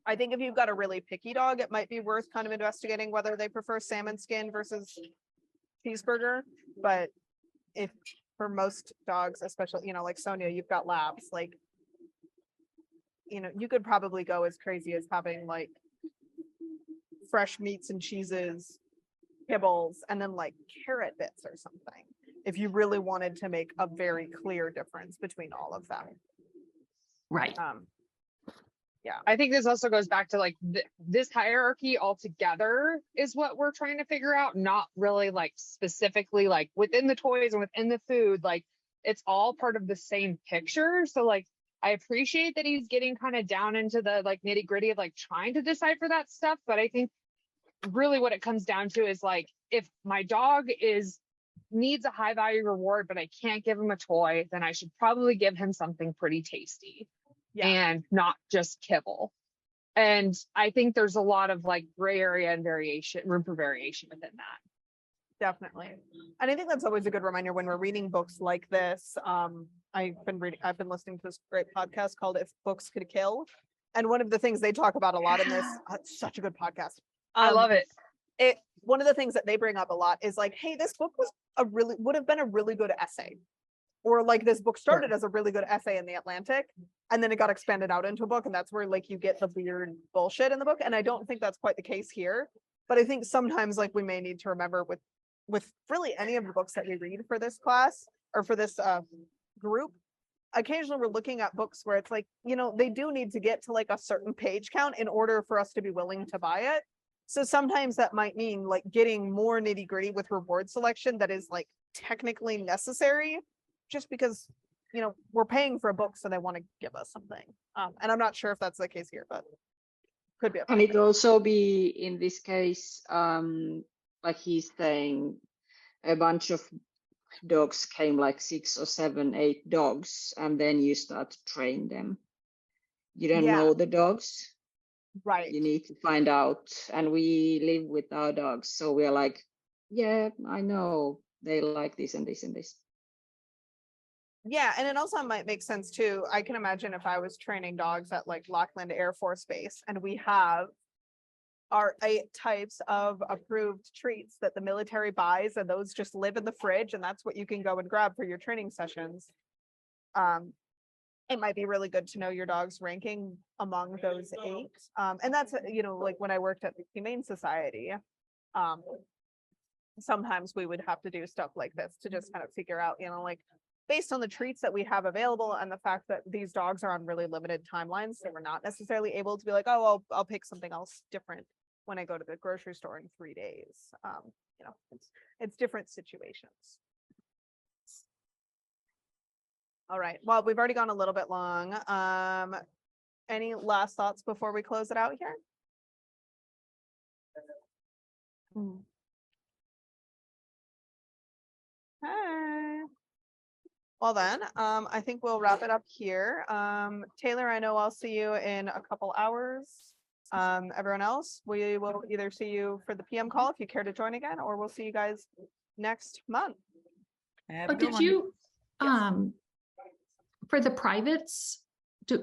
I think if you've got a really picky dog, it might be worth kind of investigating whether they prefer salmon skin versus cheeseburger. But if for most dogs, especially, like Sonia, you've got labs, you could probably go as crazy as having like fresh meats and cheeses, kibbles, and then like carrot bits or something, if you really wanted to make a very clear difference between all of them. Right. I think this also goes back to like this hierarchy altogether is what we're trying to figure out, not really like specifically like within the toys and within the food. Like it's all part of the same picture. So like I appreciate that he's getting kind of down into the like nitty gritty of like trying to decipher that stuff. But I think really what it comes down to is like if my dog needs a high value reward, but I can't give him a toy, then I should probably give him something pretty tasty. Yeah. And not just kibble. And I think there's a lot of like gray area and room for variation within that. Definitely. And I think that's always a good reminder when we're reading books like this. I've been listening to this great podcast called If Books Could Kill. And one of the things they talk about a lot in this, it's such a good podcast. I love it. One of the things that they bring up a lot is like, hey, this book would have been a really good essay. Or like this book started as a really good essay in the Atlantic, and then it got expanded out into a book, and that's where like you get the weird bullshit in the book. And I don't think that's quite the case here, but I think sometimes like we may need to remember with really any of the books that we read for this class or for this group, occasionally we're looking at books where it's like, you know, they do need to get to like a certain page count in order for us to be willing to buy it. So sometimes that might mean like getting more nitty gritty with reward selection that is like technically necessary, just because, you know, we're paying for a book, so they want to give us something. And I'm not sure if that's the case here, but could be. Can it also be in this case, like he's saying, a bunch of dogs came, like 6 or 7, 8 dogs, and then you start to train them. You don't know the dogs. Right. You need to find out. And we live with our dogs, so we're like, yeah, I know they like this and this and this. Yeah, and it also might make sense too. I can imagine if I was training dogs at like Lockland Air Force Base, and we have our 8 types of approved treats that the military buys, and those just live in the fridge, and that's what you can go and grab for your training sessions. It might be really good to know your dog's ranking among those 8. And that's, you know, like when I worked at the Humane Society, sometimes we would have to do stuff like this to just kind of figure out, you know, like based on the treats that we have available and the fact that these dogs are on really limited timelines, so we're not necessarily able to be like, oh, I'll pick something else different when I go to the grocery store in 3 days. You know, it's different situations. All right. Well, we've already gone a little bit long. Any last thoughts before we close it out here? Hey. Well then, I think we'll wrap it up here. Taylor, I know I'll see you in a couple hours. Everyone else, we will either see you for the PM call if you care to join again, or we'll see you guys next month. Did you, for the privates,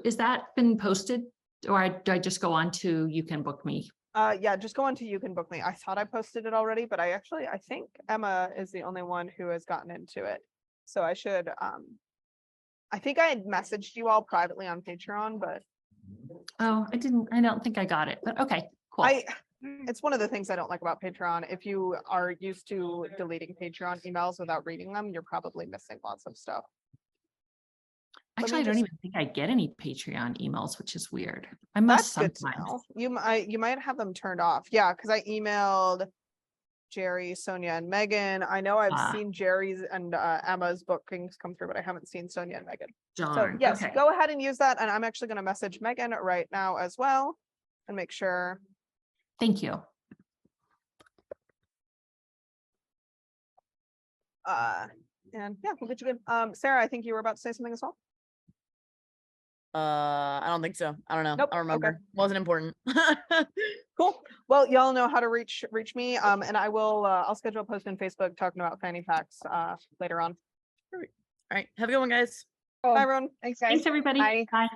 is that been posted, or do I just go on to You Can Book Me? Yeah, just go on to You Can Book Me. I thought I posted it already, but I think Emma is the only one who has gotten into it. So I should, I think I had messaged you all privately on Patreon, but. Oh, I don't think I got it, but okay, cool. It's one of the things I don't like about Patreon. If you are used to deleting Patreon emails without reading them, you're probably missing lots of stuff. Actually, I don't even think I get any Patreon emails, which is weird. I must sometimes. You might have them turned off. Yeah, because I emailed Jerry, Sonia, and Megan. I know I've seen Jerry's and Emma's bookings come through, but I haven't seen Sonia and Megan. Darn. So yes, okay. Go ahead and use that. And I'm actually going to message Megan right now as well and make sure. Thank you. And yeah, we'll get you good. Sarah, I think you were about to say something as well. I don't think so. I don't know. Nope. I don't remember. Okay. Wasn't important. Cool. Well, y'all know how to reach me. And I will. I'll schedule a post on Facebook talking about fanny packs later on. All right. Have a good one, guys. Oh, Bye, everyone. thanks, guys. Thanks, everybody. Bye. Bye.